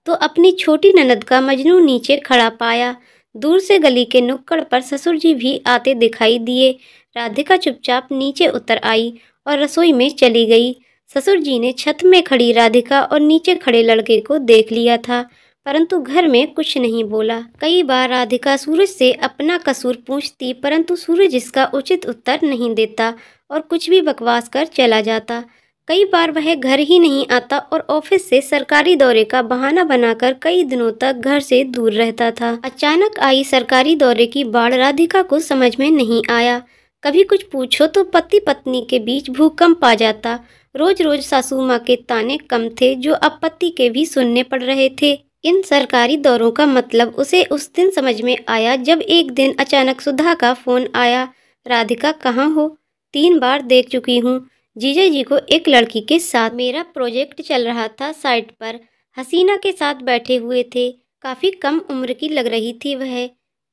तो अपनी छोटी ननद का मजनू नीचे खड़ा पाया। दूर से गली के नुक्कड़ पर ससुर जी भी आते दिखाई दिए। राधिका चुपचाप नीचे उतर आई और रसोई में चली गई। ससुर जी ने छत में खड़ी राधिका और नीचे खड़े लड़के को देख लिया था, परंतु घर में कुछ नहीं बोला। कई बार राधिका सूरज से अपना कसूर पूछती, परंतु सूरज इसका उचित उत्तर नहीं देता और कुछ भी बकवास कर चला जाता। कई बार वह घर ही नहीं आता और ऑफिस से सरकारी दौरे का बहाना बनाकर कई दिनों तक घर से दूर रहता था। अचानक आई सरकारी दौरे की बाढ़ राधिका को समझ में नहीं आया। कभी कुछ पूछो तो पति पत्नी के बीच भूकंप आ जाता। रोज रोज सासू माँ के ताने कम थे, जो अब पति के भी सुनने पड़ रहे थे। इन सरकारी दौरों का मतलब उसे उस दिन समझ में आया, जब एक दिन अचानक सुधा का फोन आया। राधिका, कहाँ हो? 3 बार देख चुकी हूँ। जीजा जी को एक लड़की के साथ। मेरा प्रोजेक्ट चल रहा था साइट पर। हसीना के साथ बैठे हुए थे। काफी कम उम्र की लग रही थी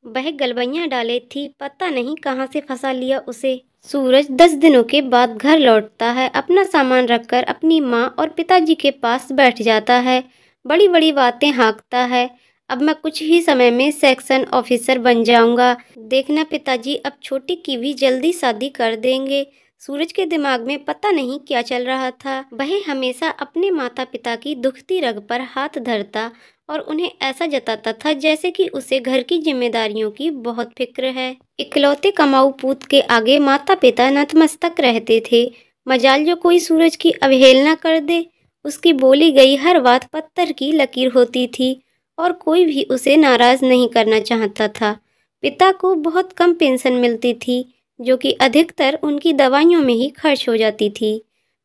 वह गलबैयाँ डाले थी, पता नहीं कहाँ से फंसा लिया उसे। सूरज 10 दिनों के बाद घर लौटता है। अपना सामान रखकर अपनी माँ और पिताजी के पास बैठ जाता है। बड़ी बड़ी बातें हाँकता है। अब मैं कुछ ही समय में सेक्शन ऑफिसर बन जाऊंगा। देखना पिताजी, अब छोटी की भी जल्दी शादी कर देंगे। सूरज के दिमाग में पता नहीं क्या चल रहा था। वह हमेशा अपने माता पिता की दुखती रग पर हाथ धरता और उन्हें ऐसा जताता था जैसे कि उसे घर की जिम्मेदारियों की बहुत फिक्र है। इकलौते कमाऊ पूत के आगे माता पिता नतमस्तक रहते थे। मजाल जो कोई सूरज की अवहेलना कर दे। उसकी बोली गई हर बात पत्थर की लकीर होती थी और कोई भी उसे नाराज नहीं करना चाहता था। पिता को बहुत कम पेंशन मिलती थी, जो कि अधिकतर उनकी दवाइयों में ही खर्च हो जाती थी।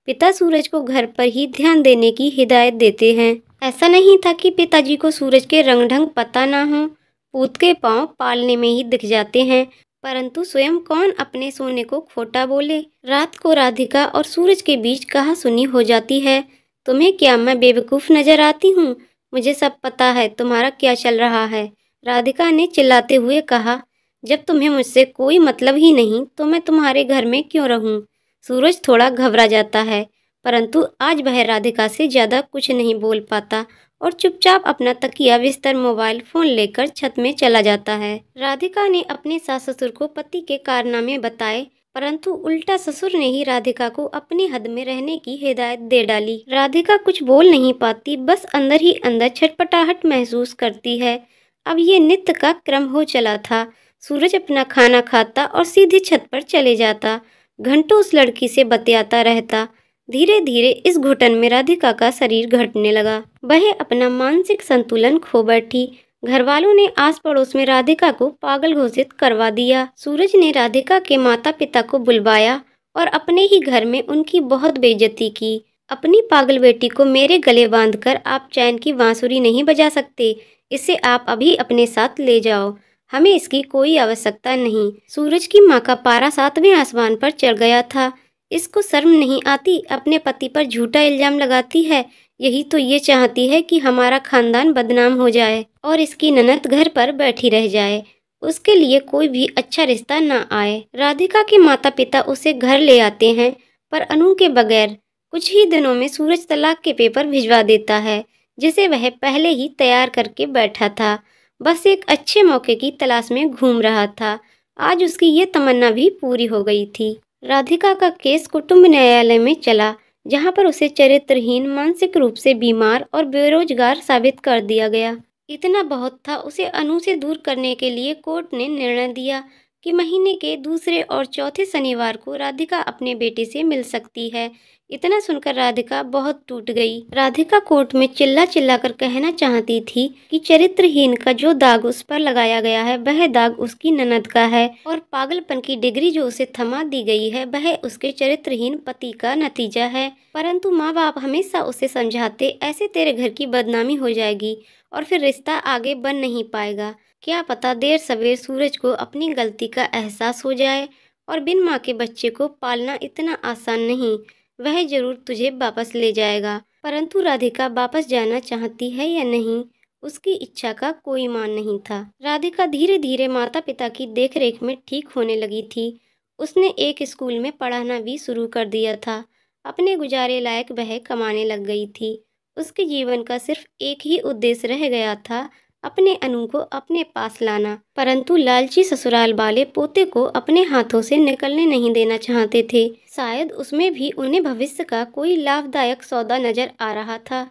पिता सूरज को घर पर ही ध्यान देने की हिदायत देते हैं। ऐसा नहीं था कि पिताजी को सूरज के रंग ढंग पता ना हो। पूत के पांव पालने में ही दिख जाते हैं, परंतु स्वयं कौन अपने सोने को खोटा बोले। रात को राधिका और सूरज के बीच कहासुनी हो जाती है। तुम्हें क्या मैं बेवकूफ़ नजर आती हूँ? मुझे सब पता है तुम्हारा क्या चल रहा है, राधिका ने चिल्लाते हुए कहा। जब तुम्हें मुझसे कोई मतलब ही नहीं तो मैं तुम्हारे घर में क्यों रहूं? सूरज थोड़ा घबरा जाता है, परंतु आज वह राधिका से ज़्यादा कुछ नहीं बोल पाता और चुपचाप अपना तकिया, बिस्तर, मोबाइल फ़ोन लेकर छत में चला जाता है। राधिका ने अपने सास ससुर को पति के कारनामे बताए, परंतु उल्टा ससुर ने ही राधिका को अपनी हद में रहने की हिदायत दे डाली। राधिका कुछ बोल नहीं पाती, बस अंदर ही अंदर छटपटाहट महसूस करती है। अब ये नित्य का क्रम हो चला था। सूरज अपना खाना खाता और सीधे छत पर चले जाता, घंटों उस लड़की से बतियाता रहता। धीरे धीरे इस घुटन में राधिका का शरीर घटने लगा। वह अपना मानसिक संतुलन खो बैठी। घर वालों ने आस पड़ोस में राधिका को पागल घोषित करवा दिया। सूरज ने राधिका के माता पिता को बुलवाया और अपने ही घर में उनकी बहुत बेइज्जती की। अपनी पागल बेटी को मेरे गले बांधकर आप चैन की बांसुरी नहीं बजा सकते। इसे आप अभी अपने साथ ले जाओ, हमें इसकी कोई आवश्यकता नहीं। सूरज की माँ का पारा 7वें आसमान पर चढ़ गया था। इसको शर्म नहीं आती, अपने पति पर झूठा इल्जाम लगाती है। यही तो ये चाहती है कि हमारा खानदान बदनाम हो जाए और इसकी ननद घर पर बैठी रह जाए, उसके लिए कोई भी अच्छा रिश्ता न आए। राधिका के माता पिता उसे घर ले आते हैं, पर अनु के बगैर कुछ ही दिनों में सूरज तलाक के पेपर भिजवा देता है, जिसे वह पहले ही तैयार करके बैठा था। बस एक अच्छे मौके की तलाश में घूम रहा था। आज उसकी ये तमन्ना भी पूरी हो गई थी। राधिका का केस कुटुंब न्यायालय में चला, जहां पर उसे चरित्रहीन, मानसिक रूप से बीमार और बेरोजगार साबित कर दिया गया। इतना बहुत था, उसे अनु से दूर करने के लिए कोर्ट ने निर्णय दिया कि महीने के दूसरे और चौथे शनिवार को राधिका अपने बेटे से मिल सकती है। इतना सुनकर राधिका बहुत टूट गई। राधिका कोर्ट में चिल्ला चिल्ला कर कहना चाहती थी कि चरित्रहीन का जो दाग उस पर लगाया गया है, वह दाग उसकी ननद का है, और पागलपन की डिग्री जो उसे थमा दी गई है, वह उसके चरित्रहीन पति का नतीजा है। परंतु माँ बाप हमेशा उसे समझाते, ऐसे तेरे घर की बदनामी हो जाएगी और फिर रिश्ता आगे बन नहीं पाएगा। क्या पता देर सवेर सूरज को अपनी गलती का एहसास हो जाए और बिन माँ के बच्चे को पालना इतना आसान नहीं, वह जरूर तुझे वापस ले जाएगा। परंतु राधिका वापस जाना चाहती है या नहीं, उसकी इच्छा का कोई मान नहीं था। राधिका धीरे धीरे माता पिता की देखरेख में ठीक होने लगी थी। उसने एक स्कूल में पढ़ाना भी शुरू कर दिया था। अपने गुजारे लायक वह कमाने लग गई थी। उसके जीवन का सिर्फ एक ही उद्देश्य रह गया था, अपने अनु को अपने पास लाना। परंतु लालची ससुराल वाले पोते को अपने हाथों से निकलने नहीं देना चाहते थे। शायद उसमें भी उन्हें भविष्य का कोई लाभदायक सौदा नजर आ रहा था।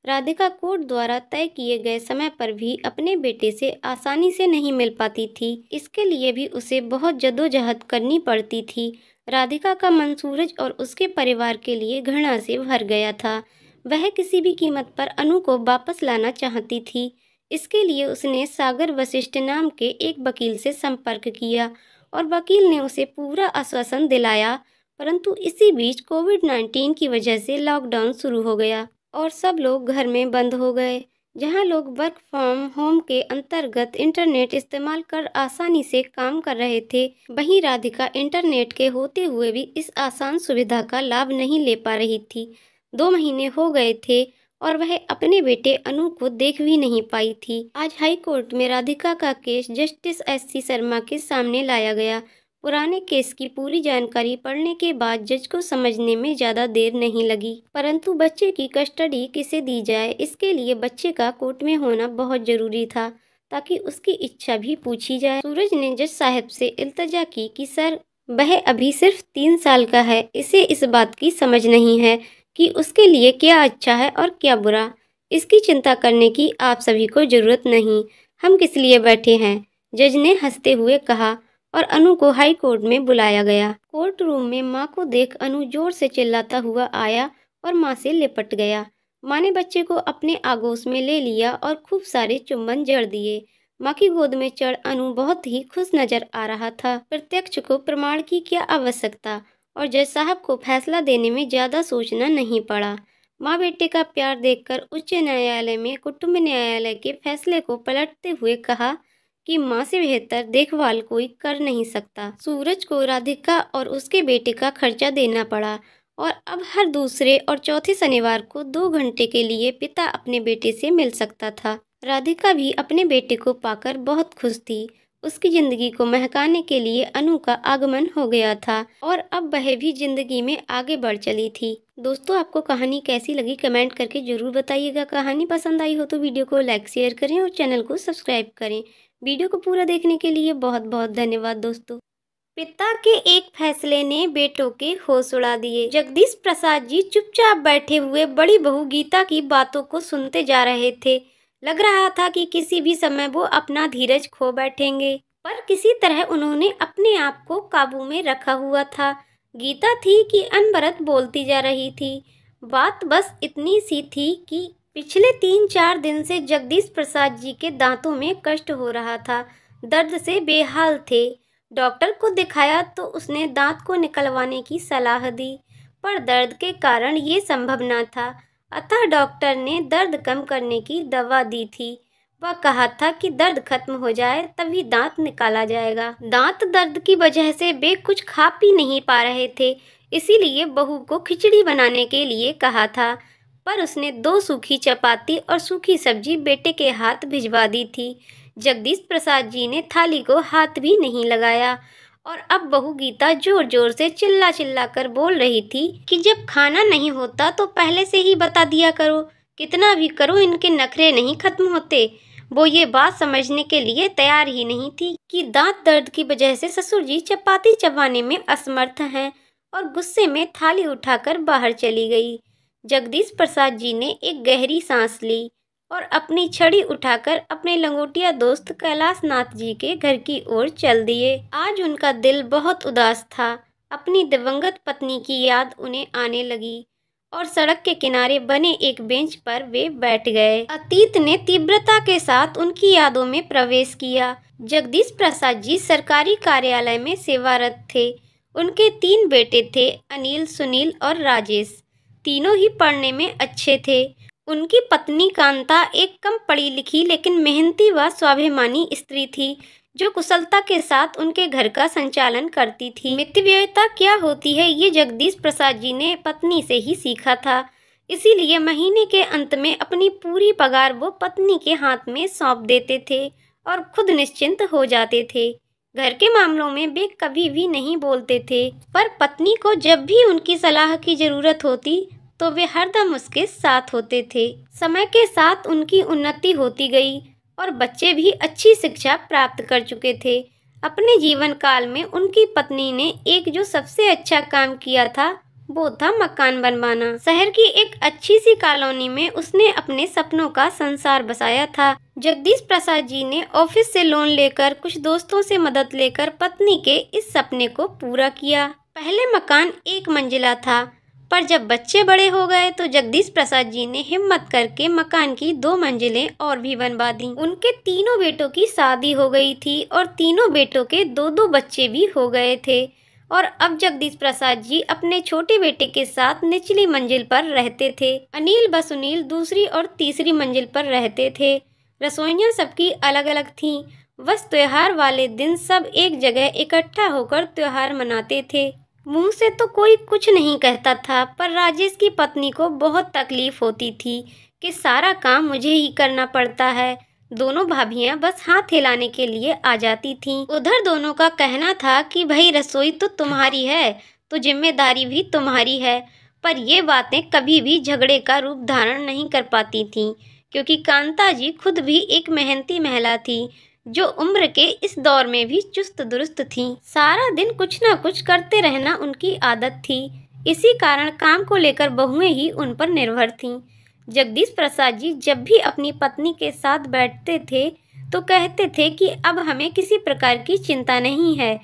राधिका कोर्ट द्वारा तय किए गए समय पर भी अपने बेटे से आसानी से नहीं मिल पाती थी। इसके लिए भी उसे बहुत जद्दोजहद करनी पड़ती थी। राधिका का मन सूरज और उसके परिवार के लिए घृणा से भर गया था। वह किसी भी कीमत पर अनु को वापस लाना चाहती थी। इसके लिए उसने सागर वशिष्ठ नाम के एक वकील से संपर्क किया और वकील ने उसे पूरा आश्वासन दिलाया। परंतु इसी बीच कोविड-19 की वजह से लॉकडाउन शुरू हो गया और सब लोग घर में बंद हो गए। जहां लोग वर्क फ्रॉम होम के अंतर्गत इंटरनेट इस्तेमाल कर आसानी से काम कर रहे थे, वहीं राधिका इंटरनेट के होते हुए भी इस आसान सुविधा का लाभ नहीं ले पा रही थी। 2 महीने हो गए थे और वह अपने बेटे अनु को देख भी नहीं पाई थी। आज हाई कोर्ट में राधिका का केस जस्टिस SC शर्मा के सामने लाया गया। पुराने केस की पूरी जानकारी पढ़ने के बाद जज को समझने में ज्यादा देर नहीं लगी। परंतु बच्चे की कस्टडी किसे दी जाए, इसके लिए बच्चे का कोर्ट में होना बहुत जरूरी था, ताकि उसकी इच्छा भी पूछी जाए। सूरज ने जज साहब से इल्तजा की कि सर, वह अभी सिर्फ 3 साल का है, इसे इस बात की समझ नहीं है कि उसके लिए क्या अच्छा है और क्या बुरा। इसकी चिंता करने की आप सभी को जरूरत नहीं, हम किस लिए बैठे हैं, जज ने हंसते हुए कहा, और अनु को हाई कोर्ट में बुलाया गया। कोर्ट रूम में माँ को देख अनु जोर से चिल्लाता हुआ आया और माँ से लिपट गया। माँ ने बच्चे को अपने आगोश में ले लिया और खूब सारे चुम्बन जड़ दिए। माँ की गोद में चढ़ अनु बहुत ही खुश नजर आ रहा था। प्रत्यक्ष को प्रमाण की क्या आवश्यकता, और जज साहब को फैसला देने में ज्यादा सोचना नहीं पड़ा। माँ बेटे का प्यार देखकर उच्च न्यायालय में कुटुंब न्यायालय के फैसले को पलटते हुए कहा कि माँ से बेहतर देखभाल कोई कर नहीं सकता। सूरज को राधिका और उसके बेटे का खर्चा देना पड़ा और अब हर दूसरे और चौथे शनिवार को 2 घंटे के लिए पिता अपने बेटे से मिल सकता था। राधिका भी अपने बेटे को पाकर बहुत खुश थी। उसकी जिंदगी को महकाने के लिए अनु का आगमन हो गया था और अब वह भी जिंदगी में आगे बढ़ चली थी। दोस्तों, आपको कहानी कैसी लगी कमेंट करके जरूर बताइएगा। कहानी पसंद आई हो तो वीडियो को लाइक शेयर करें और चैनल को सब्सक्राइब करें। वीडियो को पूरा देखने के लिए बहुत बहुत धन्यवाद दोस्तों। पिता के एक फैसले ने बेटों के होश उड़ा दिए। जगदीश प्रसाद जी चुपचाप बैठे हुए बड़ी बहू गीता की बातों को सुनते जा रहे थे। लग रहा था कि किसी भी समय वो अपना धीरज खो बैठेंगे, पर किसी तरह उन्होंने अपने आप को काबू में रखा हुआ था। गीता थी कि अनवरत बोलती जा रही थी। बात बस इतनी सी थी कि पिछले 3-4 दिन से जगदीश प्रसाद जी के दांतों में कष्ट हो रहा था, दर्द से बेहाल थे। डॉक्टर को दिखाया तो उसने दांत को निकलवाने की सलाह दी, पर दर्द के कारण ये संभव न था। अतः डॉक्टर ने दर्द कम करने की दवा दी थी। वह कहा था कि दर्द खत्म हो जाए तभी दांत निकाला जाएगा। दांत दर्द की वजह से वे कुछ खा पी नहीं पा रहे थे, इसीलिए बहू को खिचड़ी बनाने के लिए कहा था, पर उसने 2 सूखी चपाती और सूखी सब्जी बेटे के हाथ भिजवा दी थी। जगदीश प्रसाद जी ने थाली को हाथ भी नहीं लगाया और अब बहू गीता जोर जोर से चिल्ला चिल्ला कर बोल रही थी कि जब खाना नहीं होता तो पहले से ही बता दिया करो, कितना भी करो इनके नखरे नहीं खत्म होते। वो ये बात समझने के लिए तैयार ही नहीं थी कि दांत दर्द की वजह से ससुर जी चपाती चबाने में असमर्थ हैं, और गुस्से में थाली उठाकर बाहर चली गई। जगदीश प्रसाद जी ने एक गहरी सांस ली और अपनी छड़ी उठाकर अपने लंगोटिया दोस्त कैलाश नाथ जी के घर की ओर चल दिए। आज उनका दिल बहुत उदास था। अपनी दिवंगत पत्नी की याद उन्हें आने लगी और सड़क के किनारे बने एक बेंच पर वे बैठ गए। अतीत ने तीव्रता के साथ उनकी यादों में प्रवेश किया। जगदीश प्रसाद जी सरकारी कार्यालय में सेवारत थे। उनके 3 बेटे थे, अनिल, सुनील और राजेश। तीनों ही पढ़ने में अच्छे थे। उनकी पत्नी कांता एक कम पढ़ी लिखी लेकिन मेहनती व स्वाभिमानी स्त्री थी, जो कुशलता के साथ उनके घर का संचालन करती थी। मितव्ययिता क्या होती है ये जगदीश प्रसाद जी ने पत्नी से ही सीखा था, इसीलिए महीने के अंत में अपनी पूरी पगार वो पत्नी के हाथ में सौंप देते थे और खुद निश्चिंत हो जाते थे। घर के मामलों में वे कभी भी नहीं बोलते थे, पर पत्नी को जब भी उनकी सलाह की जरूरत होती तो वे हरदम उसके साथ होते थे। समय के साथ उनकी उन्नति होती गई और बच्चे भी अच्छी शिक्षा प्राप्त कर चुके थे। अपने जीवन काल में उनकी पत्नी ने एक जो सबसे अच्छा काम किया था वो था मकान बनवाना। शहर की एक अच्छी सी कॉलोनी में उसने अपने सपनों का संसार बसाया था। जगदीश प्रसाद जी ने ऑफिस से लोन लेकर, कुछ दोस्तों से मदद लेकर पत्नी के इस सपने को पूरा किया। पहले मकान 1 मंजिला था, पर जब बच्चे बड़े हो गए तो जगदीश प्रसाद जी ने हिम्मत करके मकान की 2 मंजिलें और भी बनवा दी। उनके तीनों बेटों की शादी हो गई थी और तीनों बेटों के 2-2 बच्चे भी हो गए थे, और अब जगदीश प्रसाद जी अपने छोटे बेटे के साथ निचली मंजिल पर रहते थे। अनिल व सुनील दूसरी और तीसरी मंजिल पर रहते थे। रसोइयाँ सबकी अलग अलग थीं। बस त्योहार वाले दिन सब एक जगह इकट्ठा होकर त्योहार मनाते थे। मुंह से तो कोई कुछ नहीं कहता था, पर राजेश की पत्नी को बहुत तकलीफ होती थी कि सारा काम मुझे ही करना पड़ता है। दोनों भाभियां बस हाथ हिलाने के लिए आ जाती थीं। उधर दोनों का कहना था कि भाई रसोई तो तुम्हारी है तो जिम्मेदारी भी तुम्हारी है, पर ये बातें कभी भी झगड़े का रूप धारण नहीं कर पाती थीं, क्योंकि कांता जी खुद भी एक मेहनती महिला थी, जो उम्र के इस दौर में भी चुस्त दुरुस्त थी। सारा दिन कुछ न कुछ करते रहना उनकी आदत थी। इसी कारण काम को लेकर बहुएं ही उन पर निर्भर थीं। जगदीश प्रसाद जी जब भी अपनी पत्नी के साथ बैठते थे तो कहते थे कि अब हमें किसी प्रकार की चिंता नहीं है,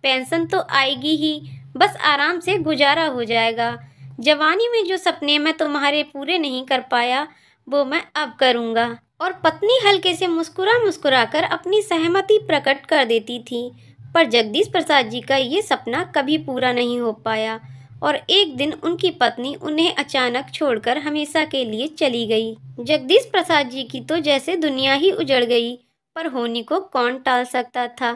पेंशन तो आएगी ही, बस आराम से गुजारा हो जाएगा। जवानी में जो सपने मैं तुम्हारे पूरे नहीं कर पाया वो मैं अब करूँगा। और पत्नी हल्के से मुस्कुरा कर अपनी सहमति प्रकट कर देती थी, पर जगदीश प्रसाद जी का ये सपना कभी पूरा नहीं हो पाया और एक दिन उनकी पत्नी उन्हें अचानक छोड़कर हमेशा के लिए चली गई। जगदीश प्रसाद जी की तो जैसे दुनिया ही उजड़ गई, पर होनी को कौन टाल सकता था।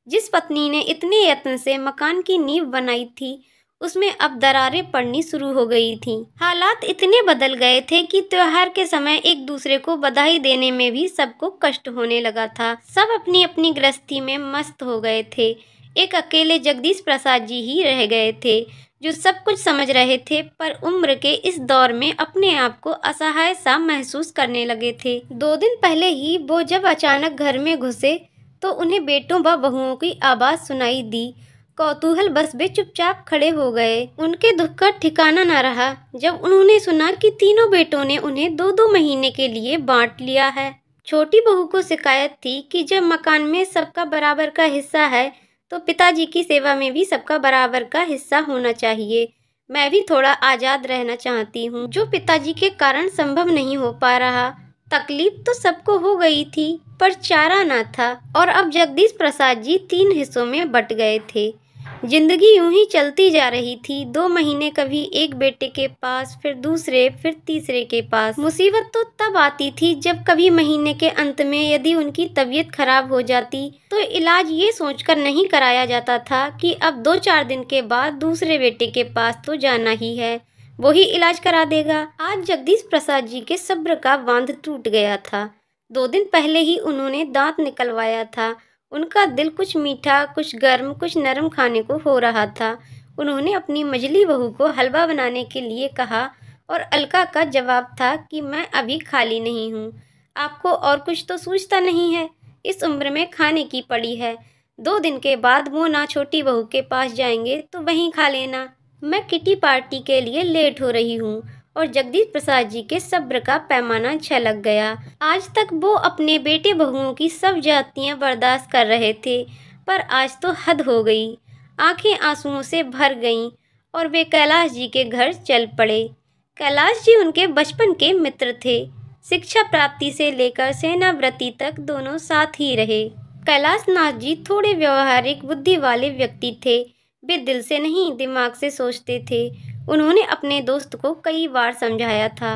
जिस पत्नी ने इतने यत्न से मकान की नींव बनाई थी, उसमें अब दरारें पड़नी शुरू हो गई थीं। हालात इतने बदल गए थे कि त्योहार के समय एक दूसरे को बधाई देने में भी सबको कष्ट होने लगा था। सब अपनी अपनी गृहस्थी में मस्त हो गए थे। एक अकेले जगदीश प्रसाद जी ही रह गए थे, जो सब कुछ समझ रहे थे, पर उम्र के इस दौर में अपने आप को असहाय सा महसूस करने लगे थे। 2 दिन पहले ही वो जब अचानक घर में घुसे तो उन्हें बेटों व बहुओं की आवाज़ सुनाई दी। कौतूहल बस वे चुपचाप खड़े हो गए। उनके दुख का ठिकाना न रहा जब उन्होंने सुना कि तीनों बेटों ने उन्हें 2-2 महीने के लिए बांट लिया है। छोटी बहू को शिकायत थी कि जब मकान में सबका बराबर का हिस्सा है तो पिताजी की सेवा में भी सबका बराबर का हिस्सा होना चाहिए। मैं भी थोड़ा आजाद रहना चाहती हूँ, जो पिताजी के कारण संभव नहीं हो पा रहा। तकलीफ तो सबको हो गई थी पर चारा न था। और अब जगदीश प्रसाद जी 3 हिस्सों में बट गए थे। जिंदगी यूं ही चलती जा रही थी। 2 महीने कभी एक बेटे के पास, फिर दूसरे, फिर तीसरे के पास। मुसीबत तो तब आती थी जब कभी महीने के अंत में यदि उनकी तबीयत खराब हो जाती तो इलाज ये सोचकर नहीं कराया जाता था कि अब 2-4 दिन के बाद दूसरे बेटे के पास तो जाना ही है, वो ही इलाज करा देगा। आज जगदीश प्रसाद जी के सब्र का बांध टूट गया था। 2 दिन पहले ही उन्होंने दांत निकलवाया था। उनका दिल कुछ मीठा, कुछ गर्म, कुछ नरम खाने को हो रहा था। उन्होंने अपनी मझली बहू को हलवा बनाने के लिए कहा और अलका का जवाब था कि मैं अभी खाली नहीं हूँ। आपको और कुछ तो सूझता नहीं है? इस उम्र में खाने की पड़ी है। 2 दिन के बाद वो ना छोटी बहू के पास जाएंगे तो वहीं खा लेना। मैं किटी पार्टी के लिए लेट हो रही हूँ। और जगदीश प्रसाद जी के सब्र का पैमाना छलक गया। आज तक वो अपने बेटे बहुओं की सब जातियां बर्दाश्त कर रहे थे, पर आज तो हद हो गई। आंखें आंसुओं से भर गईं और वे कैलाश जी के घर चल पड़े। कैलाश जी उनके बचपन के मित्र थे। शिक्षा प्राप्ति से लेकर सेनावृत्ति तक दोनों साथ ही रहे। कैलाश नाथ जी थोड़े व्यवहारिक बुद्धि वाले व्यक्ति थे। वे दिल से नहीं, दिमाग से सोचते थे। उन्होंने अपने दोस्त को कई बार समझाया था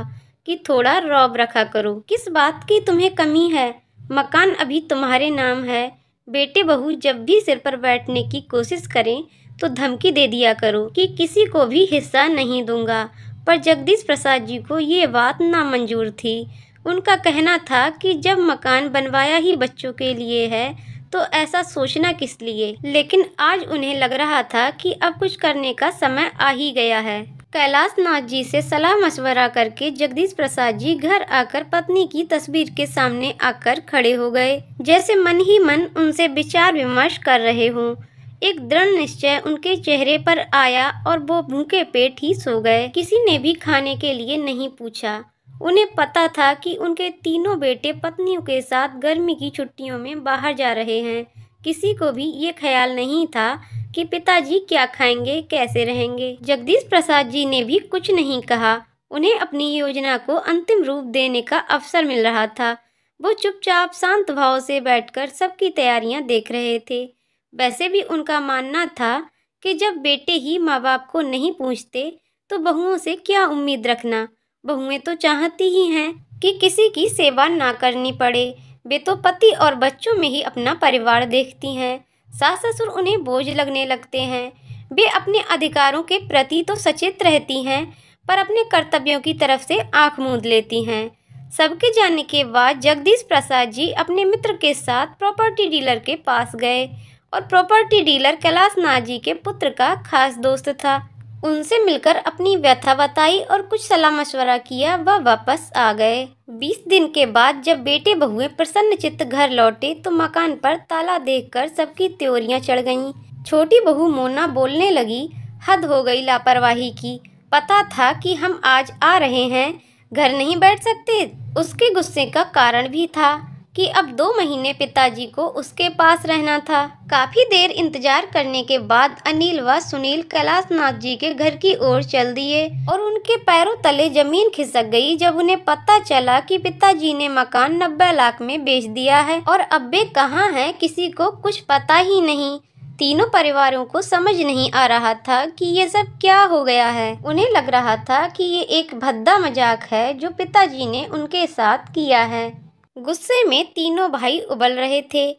कि थोड़ा रौब रखा करो। किस बात की तुम्हें कमी है? मकान अभी तुम्हारे नाम है। बेटे बहू जब भी सिर पर बैठने की कोशिश करें तो धमकी दे दिया करो कि किसी को भी हिस्सा नहीं दूंगा। पर जगदीश प्रसाद जी को ये बात नामंजूर थी। उनका कहना था कि जब मकान बनवाया ही बच्चों के लिए है तो ऐसा सोचना किस लिए। लेकिन आज उन्हें लग रहा था कि अब कुछ करने का समय आ ही गया है। कैलाश नाथ जी से सलाह मशवरा करके जगदीश प्रसाद जी घर आकर पत्नी की तस्वीर के सामने आकर खड़े हो गए, जैसे मन ही मन उनसे विचार विमर्श कर रहे हों। एक दृढ़ निश्चय उनके चेहरे पर आया और वो भूखे पेट ही सो गए। किसी ने भी खाने के लिए नहीं पूछा। उन्हें पता था कि उनके तीनों बेटे पत्नियों के साथ गर्मी की छुट्टियों में बाहर जा रहे हैं। किसी को भी ये ख्याल नहीं था कि पिताजी क्या खाएंगे, कैसे रहेंगे। जगदीश प्रसाद जी ने भी कुछ नहीं कहा। उन्हें अपनी योजना को अंतिम रूप देने का अवसर मिल रहा था। वो चुपचाप शांत भाव से बैठकर सबकी तैयारियां देख रहे थे। वैसे भी उनका मानना था कि जब बेटे ही माँ बाप को नहीं पूछते तो बहुओं से क्या उम्मीद रखना। बहुएं तो चाहती ही हैं कि किसी की सेवा ना करनी पड़े। वे तो पति और बच्चों में ही अपना परिवार देखती हैं। सास ससुर उन्हें बोझ लगने लगते हैं। वे अपने अधिकारों के प्रति तो सचेत रहती हैं, पर अपने कर्तव्यों की तरफ से आंख मूंद लेती हैं। सबके जाने के बाद जगदीश प्रसाद जी अपने मित्र के साथ प्रॉपर्टी डीलर के पास गए और प्रॉपर्टी डीलर कैलाश नाथ जी के पुत्र का खास दोस्त था। उनसे मिलकर अपनी व्यथा बताई और कुछ सलाह मशवरा किया, वह वापस आ गए। 20 दिन के बाद जब बेटे बहुएं प्रसन्नचित्त घर लौटे तो मकान पर ताला देखकर सबकी त्योरियां चढ़ गईं। छोटी बहू मोना बोलने लगी, हद हो गई लापरवाही की। पता था कि हम आज आ रहे हैं, घर नहीं बैठ सकते। उसके गुस्से का कारण भी था कि अब 2 महीने पिताजी को उसके पास रहना था। काफी देर इंतजार करने के बाद अनिल व सुनील कैलाश नाथ जी के घर की ओर चल दिए और उनके पैरों तले जमीन खिसक गई जब उन्हें पता चला कि पिताजी ने मकान 90 लाख में बेच दिया है और अब वे कहाँ हैं किसी को कुछ पता ही नहीं। तीनों परिवारों को समझ नहीं आ रहा था कि ये सब क्या हो गया है। उन्हें लग रहा था कि ये एक भद्दा मजाक है जो पिताजी ने उनके साथ किया है। गुस्से में तीनों भाई उबल रहे थे।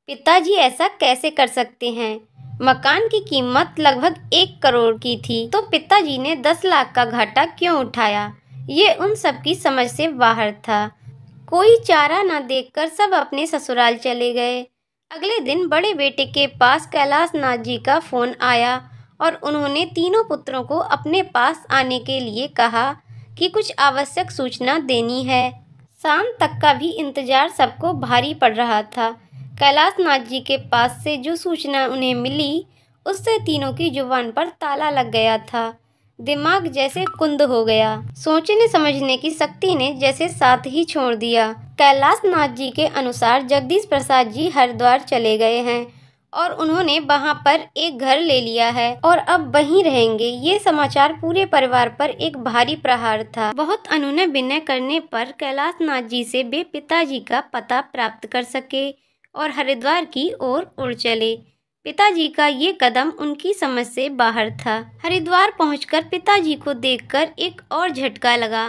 पिताजी ऐसा कैसे कर सकते हैं? मकान की कीमत लगभग 1 करोड़ की थी, तो पिताजी ने 10 लाख का घाटा क्यों उठाया? ये उन सब की समझ से बाहर था। कोई चारा न देखकर सब अपने ससुराल चले गए। अगले दिन बड़े बेटे के पास कैलाश नाथ जी का फोन आया और उन्होंने तीनों पुत्रों को अपने पास आने के लिए कहा कि कुछ आवश्यक सूचना देनी है। शाम तक का भी इंतजार सबको भारी पड़ रहा था। कैलाश नाथ जी के पास से जो सूचना उन्हें मिली उससे तीनों की जुबान पर ताला लग गया था। दिमाग जैसे कुंद हो गया। सोचने समझने की शक्ति ने जैसे साथ ही छोड़ दिया। कैलाश नाथ जी के अनुसार जगदीश प्रसाद जी हरिद्वार चले गए हैं और उन्होंने वहां पर एक घर ले लिया है और अब वहीं रहेंगे। ये समाचार पूरे परिवार पर एक भारी प्रहार था। बहुत अनुनय विनय करने पर कैलाश नाथ जी से वे पिताजी का पता प्राप्त कर सके और हरिद्वार की ओर उड़ चले। पिताजी का ये कदम उनकी समझ से बाहर था। हरिद्वार पहुंचकर पिताजी को देखकर एक और झटका लगा।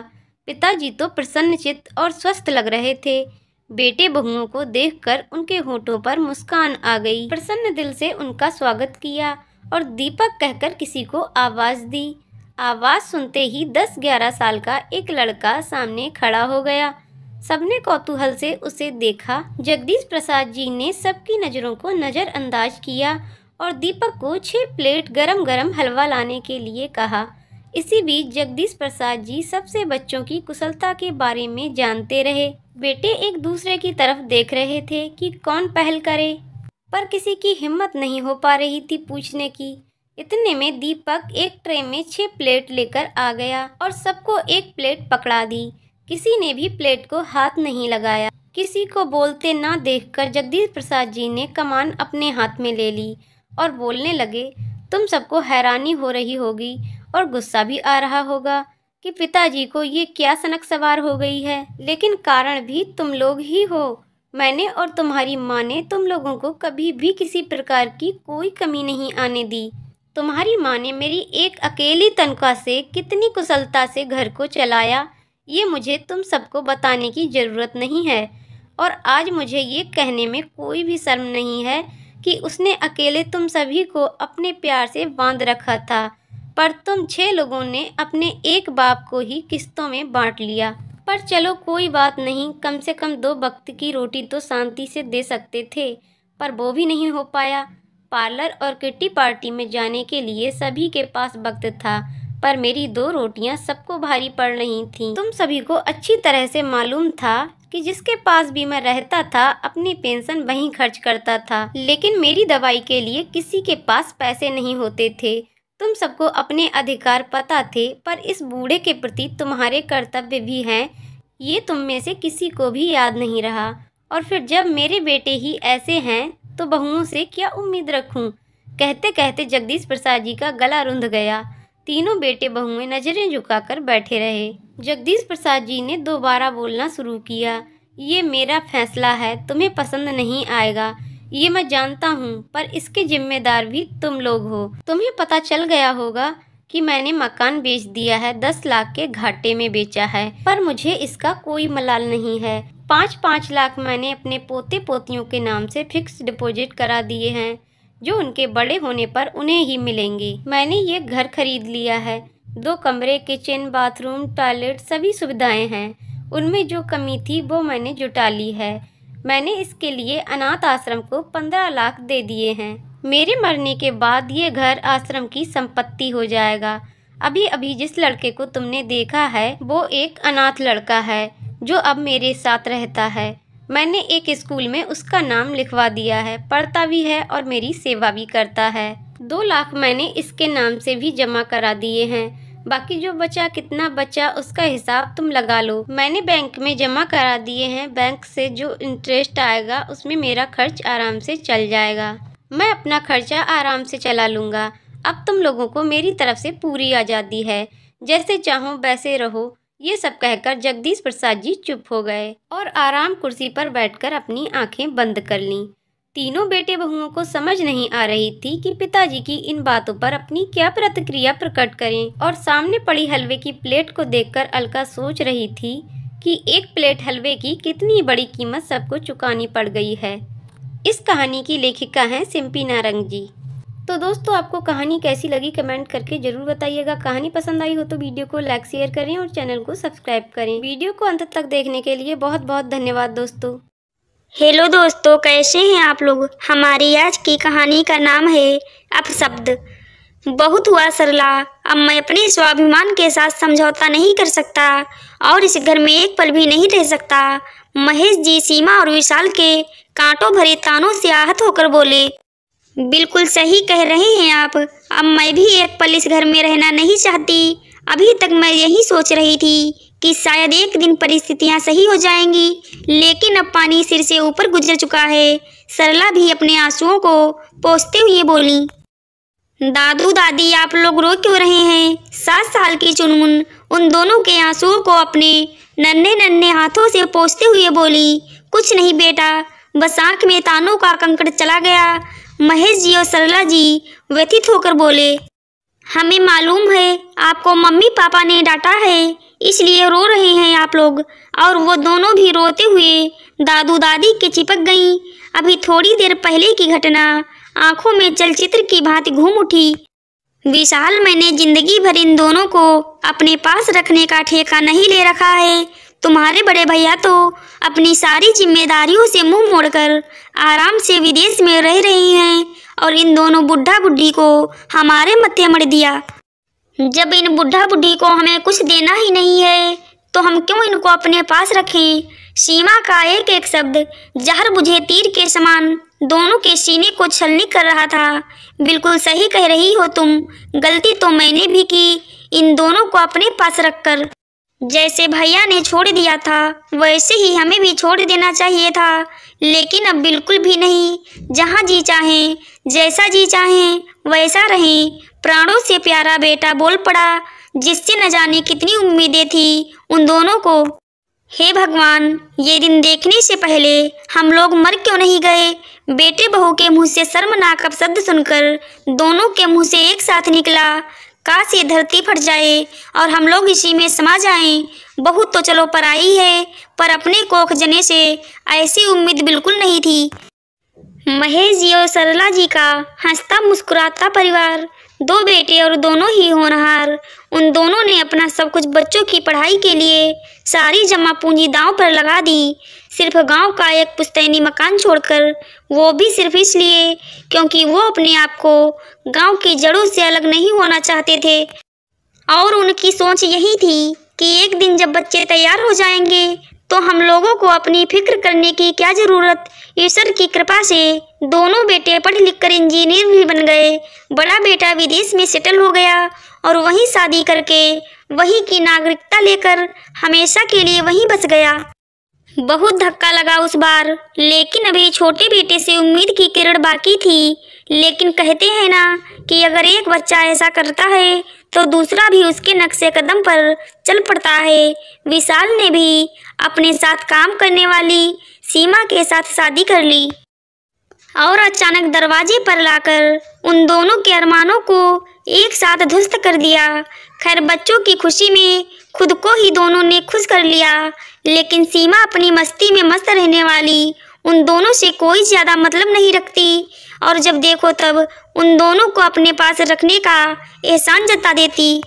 पिताजी तो प्रसन्नचित्त और स्वस्थ लग रहे थे। बेटे बहुओं को देखकर उनके होठों पर मुस्कान आ गई। प्रसन्न दिल से उनका स्वागत किया और दीपक कहकर किसी को आवाज दी। आवाज सुनते ही 10-11 साल का एक लड़का सामने खड़ा हो गया। सबने कौतूहल से उसे देखा। जगदीश प्रसाद जी ने सबकी नज़रों को नज़रअंदाज किया और दीपक को 6 प्लेट गरम गरम हलवा लाने के लिए कहा। इसी बीच जगदीश प्रसाद जी सबसे बच्चों की कुशलता के बारे में जानते रहे। बेटे एक दूसरे की तरफ देख रहे थे कि कौन पहल करे, पर किसी की हिम्मत नहीं हो पा रही थी पूछने की। इतने में दीपक एक ट्रे में 6 प्लेट लेकर आ गया और सबको एक प्लेट पकड़ा दी। किसी ने भी प्लेट को हाथ नहीं लगाया। किसी को बोलते ना देखकर जगदीश प्रसाद जी ने कमान अपने हाथ में ले ली और बोलने लगे, तुम सबको हैरानी हो रही होगी और गुस्सा भी आ रहा होगा कि पिताजी को ये क्या सनक सवार हो गई है, लेकिन कारण भी तुम लोग ही हो। मैंने और तुम्हारी माँ ने तुम लोगों को कभी भी किसी प्रकार की कोई कमी नहीं आने दी। तुम्हारी माँ ने मेरी एक अकेली तनख्वाह से कितनी कुशलता से घर को चलाया, ये मुझे तुम सबको बताने की ज़रूरत नहीं है। और आज मुझे ये कहने में कोई भी शर्म नहीं है कि उसने अकेले तुम सभी को अपने प्यार से बांध रखा था, पर तुम 6 लोगों ने अपने एक बाप को ही किस्तों में बांट लिया। पर चलो कोई बात नहीं, कम से कम 2 वक्त की रोटी तो शांति से दे सकते थे, पर वो भी नहीं हो पाया। पार्लर और किट्टी पार्टी में जाने के लिए सभी के पास वक्त था, पर मेरी 2 रोटियां सबको भारी पड़ रही थीं। तुम सभी को अच्छी तरह से मालूम था कि जिसके पास भी मैं रहता था अपनी पेंशन वहीं खर्च करता था, लेकिन मेरी दवाई के लिए किसी के पास पैसे नहीं होते थे। तुम सबको अपने अधिकार पता थे, पर इस बूढ़े के प्रति तुम्हारे कर्तव्य भी हैं, ये तुम में से किसी को भी याद नहीं रहा। और फिर जब मेरे बेटे ही ऐसे हैं तो बहुओं से क्या उम्मीद रखूं? कहते कहते जगदीश प्रसाद जी का गला रुंध गया। तीनों बेटे बहुएं नजरें झुकाकर बैठे रहे। जगदीश प्रसाद जी ने दोबारा बोलना शुरू किया, ये मेरा फैसला है, तुम्हें पसंद नहीं आएगा, ये मैं जानता हूँ, पर इसके जिम्मेदार भी तुम लोग हो। तुम्हें पता चल गया होगा कि मैंने मकान बेच दिया है, 10 लाख के घाटे में बेचा है, पर मुझे इसका कोई मलाल नहीं है। 5-5 लाख मैंने अपने पोते पोतियों के नाम से फिक्स डिपॉजिट करा दिए हैं, जो उनके बड़े होने पर उन्हें ही मिलेंगे। मैंने ये घर खरीद लिया है, 2 कमरे, किचन, बाथरूम, टॉयलेट, सभी सुविधाएं हैं। उनमें जो कमी थी वो मैंने जुटा ली है। मैंने इसके लिए अनाथ आश्रम को 15 लाख दे दिए हैं। मेरे मरने के बाद ये घर आश्रम की संपत्ति हो जाएगा। अभी अभी जिस लड़के को तुमने देखा है वो एक अनाथ लड़का है जो अब मेरे साथ रहता है। मैंने एक स्कूल में उसका नाम लिखवा दिया है, पढ़ता भी है और मेरी सेवा भी करता है। 2 लाख मैंने इसके नाम से भी जमा करा दिए हैं। बाकी जो बचा, कितना बचा उसका हिसाब तुम लगा लो। मैंने बैंक में जमा करा दिए हैं, बैंक से जो इंटरेस्ट आएगा उसमें मेरा खर्च आराम से चल जाएगा। मैं अपना खर्चा आराम से चला लूँगा। अब तुम लोगों को मेरी तरफ से पूरी आज़ादी है, जैसे चाहो वैसे रहो। ये सब कहकर जगदीश प्रसाद जी चुप हो गए और आराम कुर्सी पर बैठकर अपनी आंखें बंद कर लीं। तीनों बेटे बहुओं को समझ नहीं आ रही थी कि पिताजी की इन बातों पर अपनी क्या प्रतिक्रिया प्रकट करें, और सामने पड़ी हलवे की प्लेट को देखकर अलका सोच रही थी कि एक प्लेट हलवे की कितनी बड़ी कीमत सबको चुकानी पड़ गई है। इस कहानी की लेखिका हैं सिम्पी नारंग जी। तो दोस्तों, आपको कहानी कैसी लगी कमेंट करके जरूर बताइएगा। कहानी पसंद आई हो तो वीडियो को लाइक शेयर करें और चैनल को सब्सक्राइब करें। वीडियो को अंत तक देखने के लिए बहुत बहुत धन्यवाद दोस्तों। हेलो दोस्तों, कैसे हैं आप लोग। हमारी आज की कहानी का नाम है अपशब्द। बहुत हुआ सरला, अब मैं अपने स्वाभिमान के साथ समझौता नहीं कर सकता और इस घर में एक पल भी नहीं रह सकता। महेश जी सीमा और विशाल के कांटों भरे तानों से आहत होकर बोले, बिल्कुल सही कह रहे हैं आप। अब मैं भी एक पल इस घर में रहना नहीं चाहती। अभी तक मैं यही सोच रही थी कि शायद एक दिन परिस्थितियां सही हो जाएंगी, लेकिन अब पानी सिर से ऊपर गुजर चुका है। सरला भी अपने आंसुओं को पोंछते हुए बोली, दादू दादी आप लोग रो क्यों रहे हैं? 7 साल की चुनमुन उन दोनों के आंसुओं को अपने नन्हे नन्हे हाथों से पोंछते हुए बोली, कुछ नहीं बेटा, बस आंख में तानों का कंकड़ चला गया। महेश जी और सरला जी व्यथित होकर बोले, हमें मालूम है आपको मम्मी पापा ने डांटा है, इसलिए रो रहे हैं आप लोग। और वो दोनों भी रोते हुए दादू दादी के चिपक गईं। अभी थोड़ी देर पहले की घटना आंखों में चलचित्र की भांति घूम उठी। विशाल, मैंने जिंदगी भर इन दोनों को अपने पास रखने का ठेका नहीं ले रखा है। तुम्हारे बड़े भैया तो अपनी सारी जिम्मेदारियों से मुंह मोड़कर आराम से विदेश में रह रही हैं और इन दोनों बुढ़ा बुढ़ी को हमारे मत्थे मढ़ दिया। जब इन बुढ़ा बुढ़ी को हमें कुछ देना ही नहीं है तो हम क्यों इनको अपने पास रखें? सीमा का एक एक शब्द जहर बुझे तीर के समान दोनों के सीने को छलनी कर रहा था। बिल्कुल सही कह रही हो तुम, गलती तो मैंने भी की इन दोनों को अपने पास रखकर। जैसे भैया ने छोड़ दिया था वैसे ही हमें भी छोड़ देना चाहिए था, लेकिन अब बिल्कुल भी नहीं। जहाँ जी चाहें, जैसा जी चाहें वैसा रहें। प्राणों से प्यारा बेटा बोल पड़ा, जिससे न जाने कितनी उम्मीदें थी उन दोनों को। हे भगवान, ये दिन देखने से पहले हम लोग मर क्यों नहीं गए? बेटे बहू के मुंह से शर्मनाक अपशब्द सुनकर दोनों के मुंह से एक साथ निकला, काश ये धरती फट जाए और हम लोग इसी में समा जाएं। बहू तो चलो पराई है, पर अपने कोख जने से ऐसी उम्मीद बिल्कुल नहीं थी। महेश जी और सरला जी का हंसता मुस्कुराता परिवार, 2 बेटे और दोनों ही होनहार। उन दोनों ने अपना सब कुछ बच्चों की पढ़ाई के लिए सारी जमा पूंजी दांव पर लगा दी, सिर्फ गांव का एक पुश्तैनी मकान छोड़कर, वो भी सिर्फ इसलिए क्योंकि वो अपने आप को गांव की जड़ों से अलग नहीं होना चाहते थे। और उनकी सोच यही थी कि एक दिन जब बच्चे तैयार हो जाएंगे तो हम लोगों को अपनी फिक्र करने की क्या ज़रूरत। ईश्वर की कृपा से दोनों बेटे पढ़ लिख कर इंजीनियर भी बन गए। बड़ा बेटा विदेश में सेटल हो गया और वहीं शादी करके वहीं की नागरिकता लेकर हमेशा के लिए वहीं बस गया। बहुत धक्का लगा उस बार, लेकिन अभी छोटे बेटे से उम्मीद की किरण बाकी थी। लेकिन कहते हैं ना कि अगर एक बच्चा ऐसा करता है तो दूसरा भी उसके नक्शे कदम पर चल पड़ता है। विशाल ने भी अपने साथ काम करने वाली सीमा के साथ शादी कर ली और अचानक दरवाजे पर लाकर उन दोनों के अरमानों को एक साथ ध्वस्त कर दिया। खैर, बच्चों की खुशी में खुद को ही दोनों ने खुश कर लिया, लेकिन सीमा अपनी मस्ती में मस्त रहने वाली उन दोनों से कोई ज़्यादा मतलब नहीं रखती और जब देखो तब उन दोनों को अपने पास रखने का एहसान जता देती।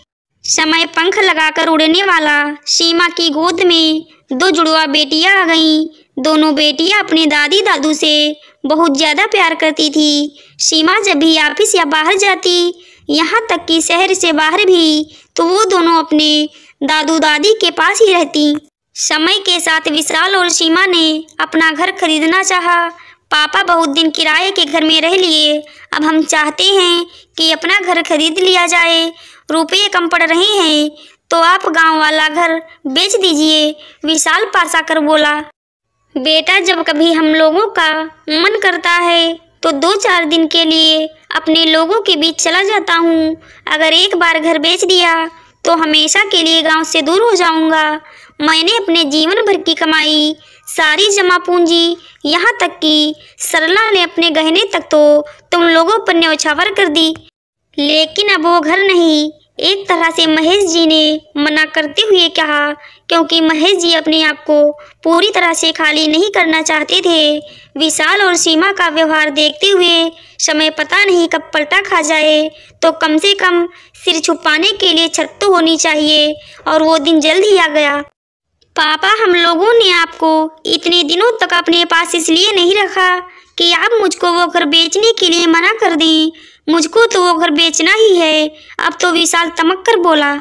समय पंख लगाकर उड़ने वाला, सीमा की गोद में 2 जुड़वा बेटियां आ गईं। दोनों बेटियां अपने दादी दादू से बहुत ज़्यादा प्यार करती थी। सीमा जब भी ऑफिस या बाहर जाती, यहाँ तक कि शहर से बाहर भी, तो वो दोनों अपने दादू दादी के पास ही रहती। समय के साथ विशाल और सीमा ने अपना घर खरीदना चाहा। पापा बहुत दिन किराए के घर में रह लिए। अब हम चाहते हैं कि अपना घर खरीद लिया जाए। रुपये कम पड़ रहे हैं तो आप गांव वाला घर बेच दीजिए, विशाल पास आकर बोला। बेटा, जब कभी हम लोगों का मन करता है तो 2-4 दिन के लिए अपने लोगों के बीच चला जाता हूँ। अगर एक बार घर बेच दिया तो हमेशा के लिए गांव से दूर हो जाऊंगा। मैंने अपने जीवन भर की कमाई, सारी जमा पूंजी, यहाँ तक कि सरला ने अपने गहने तक तो तुम लोगों पर न्यौछावर कर दी। लेकिन अब वो घर नहीं, एक तरह से महेश जी ने मना करते हुए कहा, क्योंकि महेश जी अपने आप को पूरी तरह से खाली नहीं करना चाहते थे। विशाल और सीमा का व्यवहार देखते हुए समय पता नहीं कब पलटा खा जाए, तो कम से कम सिर छुपाने के लिए छत तो होनी चाहिए, और वो दिन जल्द ही आ गया। पापा, हम लोगों ने आपको इतने दिनों तक अपने पास इसलिए नहीं रखा कि आप मुझको वो घर बेचने के लिए मना कर दें। मुझको तो वो घर बेचना ही है। अब तो विशाल तमक कर बोला।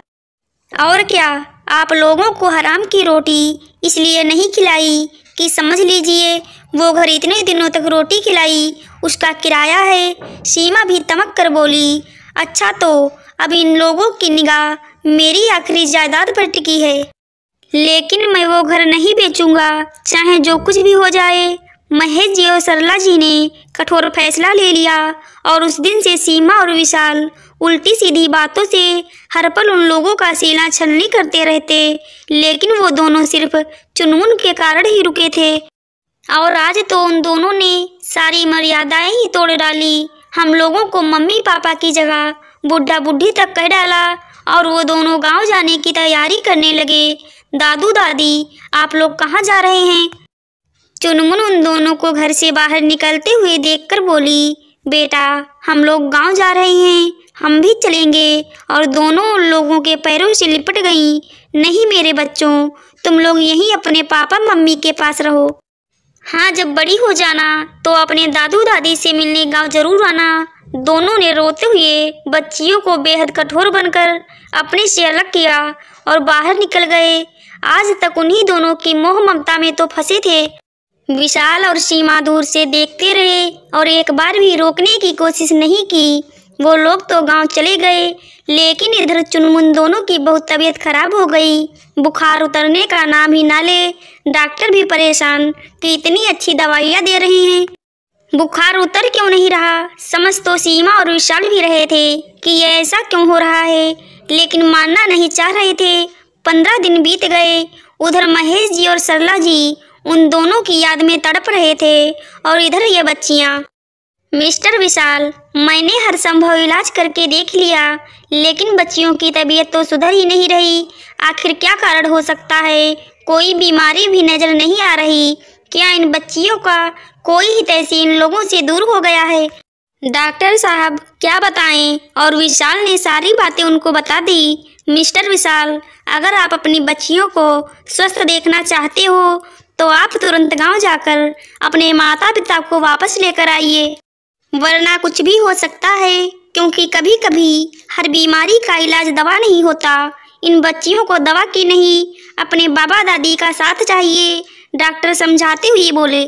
और क्या, आप लोगों को हराम की रोटी इसलिए नहीं खिलाई कि समझ लीजिए वो घर इतने दिनों तक रोटी खिलाई उसका किराया है। सीमा भी तमक कर बोली, अच्छा तो अब इन लोगों की निगाह मेरी आखिरी जायदाद पर टिकी है, लेकिन मैं वो घर नहीं बेचूंगा चाहे जो कुछ भी हो जाए। महेश जी और सरला जी ने कठोर फैसला ले लिया और उस दिन से सीमा और विशाल उल्टी सीधी बातों से हर पल उन लोगों का सीना छलनी करते रहते, लेकिन वो दोनों सिर्फ चुनमुन के कारण ही रुके थे। और आज तो उन दोनों ने सारी मर्यादाएं ही तोड़ डाली। हम लोगों को मम्मी पापा की जगह बुढ़ा बुढ़ी तक कह डाला और वो दोनों गांव जाने की तैयारी करने लगे। दादू दादी, आप लोग कहाँ जा रहे हैं? चुनमुन उन दोनों को घर से बाहर निकलते हुए देखकर बोली, बेटा हम लोग गांव जा रहे हैं, हम भी चलेंगे। और दोनों उन लोगों के पैरों से लिपट गईं। नहीं मेरे बच्चों, तुम लोग यहीं अपने पापा मम्मी के पास रहो। हाँ, जब बड़ी हो जाना तो अपने दादू दादी से मिलने गांव जरूर आना। दोनों ने रोते हुए बच्चियों को बेहद कठोर बनकर अपने से अलग किया और बाहर निकल गए। आज तक उन्हीं दोनों की मोह ममता में तो फंसे थे। विशाल और सीमा दूर से देखते रहे और एक बार भी रोकने की कोशिश नहीं की। वो लोग तो गांव चले गए, लेकिन इधर चुनमुन दोनों की बहुत तबीयत खराब हो गई। बुखार उतरने का नाम ही ना ले। डॉक्टर भी परेशान कि इतनी अच्छी दवाइयाँ दे रहे हैं, बुखार उतर क्यों नहीं रहा। समझ तो सीमा और विशाल भी रहे थे कि ये ऐसा क्यों हो रहा है, लेकिन मानना नहीं चाह रहे थे। 15 दिन बीत गए। उधर महेश जी और सरला जी उन दोनों की याद में तड़प रहे थे और इधर ये बच्चियां। मिस्टर विशाल, मैंने हर संभव इलाज करके देख लिया, लेकिन बच्चियों की तबीयत तो सुधर ही नहीं रही। आखिर क्या कारण हो सकता है? कोई बीमारी भी नजर नहीं आ रही। क्या इन बच्चियों का कोई हित ऐसी इन लोगों से दूर हो गया है? डॉक्टर साहब क्या बताएं? और विशाल ने सारी बातें उनको बता दी। मिस्टर विशाल, अगर आप अपनी बच्चियों को स्वस्थ देखना चाहते हो तो आप तुरंत गांव जाकर अपने माता पिता को वापस लेकर आइए, वरना कुछ भी हो सकता है, क्योंकि कभी कभी हर बीमारी का इलाज दवा नहीं होता। इन बच्चियों को दवा की नहीं, अपने बाबा दादी का साथ चाहिए, डॉक्टर समझाते हुए बोले।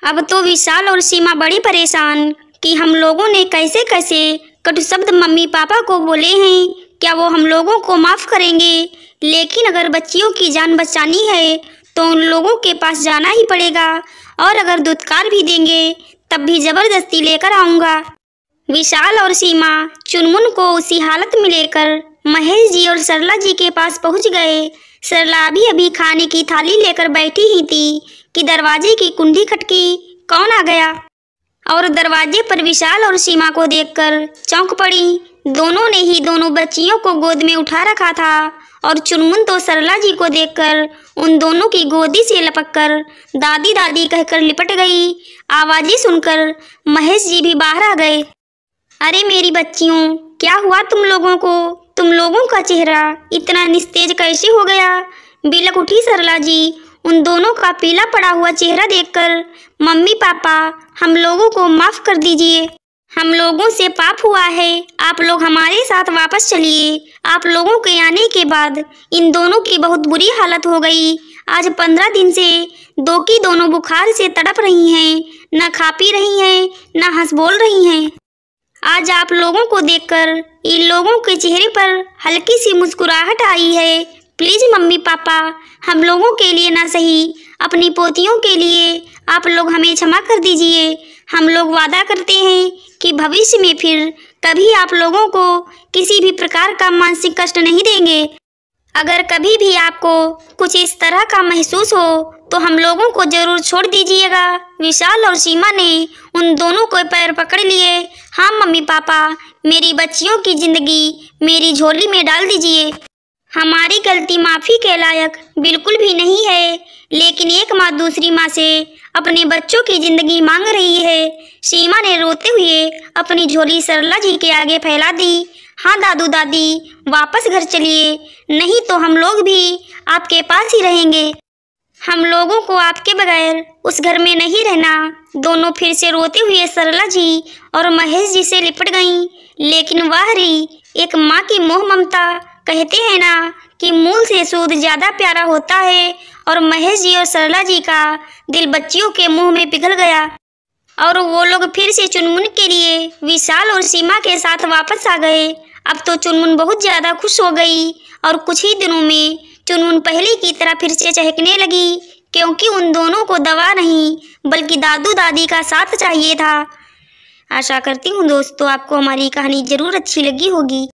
अब तो विशाल और सीमा बड़ी परेशान कि हम लोगों ने कैसे कैसे कटु शब्द मम्मी पापा को बोले हैं, क्या वो हम लोगों को माफ़ करेंगे? लेकिन अगर बच्चियों की जान बचानी है तो उन लोगों के पास जाना ही पड़ेगा, और अगर दुत्कार भी देंगे तब भी जबरदस्ती लेकर आऊँगा। विशाल और सीमा चुनमुन को उसी हालत में लेकर महेश जी और सरला जी के पास पहुँच गए। सरला अभी अभी खाने की थाली लेकर बैठी ही थी कि दरवाजे की कुंडी खटकी। कौन आ गया? और दरवाजे पर विशाल और सीमा को देखकर चौंक पड़ी। दोनों ने ही दोनों बच्चियों को गोद में उठा रखा था और चुनमुन तो सरला जी को देखकर उन दोनों की गोदी से लपककर दादी दादी कहकर लिपट गई। आवाज़ें सुनकर महेश जी भी बाहर आ गए। अरे मेरी बच्चियों, क्या हुआ तुम लोगों को? तुम लोगों का चेहरा इतना निस्तेज कैसे हो गया? बिलक उठी सरला जी उन दोनों का पीला पड़ा हुआ चेहरा देखकर। मम्मी पापा, हम लोगों को माफ़ कर दीजिए, हम लोगों से पाप हुआ है, आप लोग हमारे साथ वापस चलिए। आप लोगों के आने के बाद इन दोनों की बहुत बुरी हालत हो गई। आज 15 दिन से दो की दोनों बुखार से तड़प रही हैं, न खा पी रही हैं, न हंस बोल रही हैं। आज आप लोगों को देखकर इन लोगों के चेहरे पर हल्की सी मुस्कुराहट आई है। प्लीज़ मम्मी पापा, हम लोगों के लिए ना सही, अपनी पोतियों के लिए आप लोग हमें क्षमा कर दीजिए। हम लोग वादा करते हैं कि भविष्य में फिर कभी आप लोगों को किसी भी प्रकार का मानसिक कष्ट नहीं देंगे। अगर कभी भी आपको कुछ इस तरह का महसूस हो तो हम लोगों को जरूर छोड़ दीजिएगा। विशाल और सीमा ने उन दोनों को पैर पकड़ लिए। हाँ मम्मी पापा, मेरी बच्चियों की जिंदगी मेरी झोली में डाल दीजिए। हमारी गलती माफ़ी के लायक बिल्कुल भी नहीं है, लेकिन एक माँ दूसरी माँ से अपने बच्चों की जिंदगी मांग रही है। सीमा ने रोते हुए अपनी झोली सरला जी के आगे फैला दी। हाँ दादू दादी, वापस घर चलिए, नहीं तो हम लोग भी आपके पास ही रहेंगे। हम लोगों को आपके बगैर उस घर में नहीं रहना। दोनों फिर से रोते हुए सरला जी और महेश जी से लिपट गईं। लेकिन वह रही एक माँ की मोह ममता। कहते हैं ना कि मूल से सूद ज़्यादा प्यारा होता है और महेश जी और सरला जी का दिल बच्चियों के मुंह में पिघल गया और वो लोग फिर से चुनमुन के लिए विशाल और सीमा के साथ वापस आ गए। अब तो चुनमुन बहुत ज़्यादा खुश हो गई और कुछ ही दिनों में चुनमुन पहले की तरह फिर से चहकने लगी, क्योंकि उन दोनों को दवा नहीं बल्कि दादू दादी का साथ चाहिए था। आशा करती हूँ दोस्तों आपको हमारी कहानी ज़रूर अच्छी लगी होगी।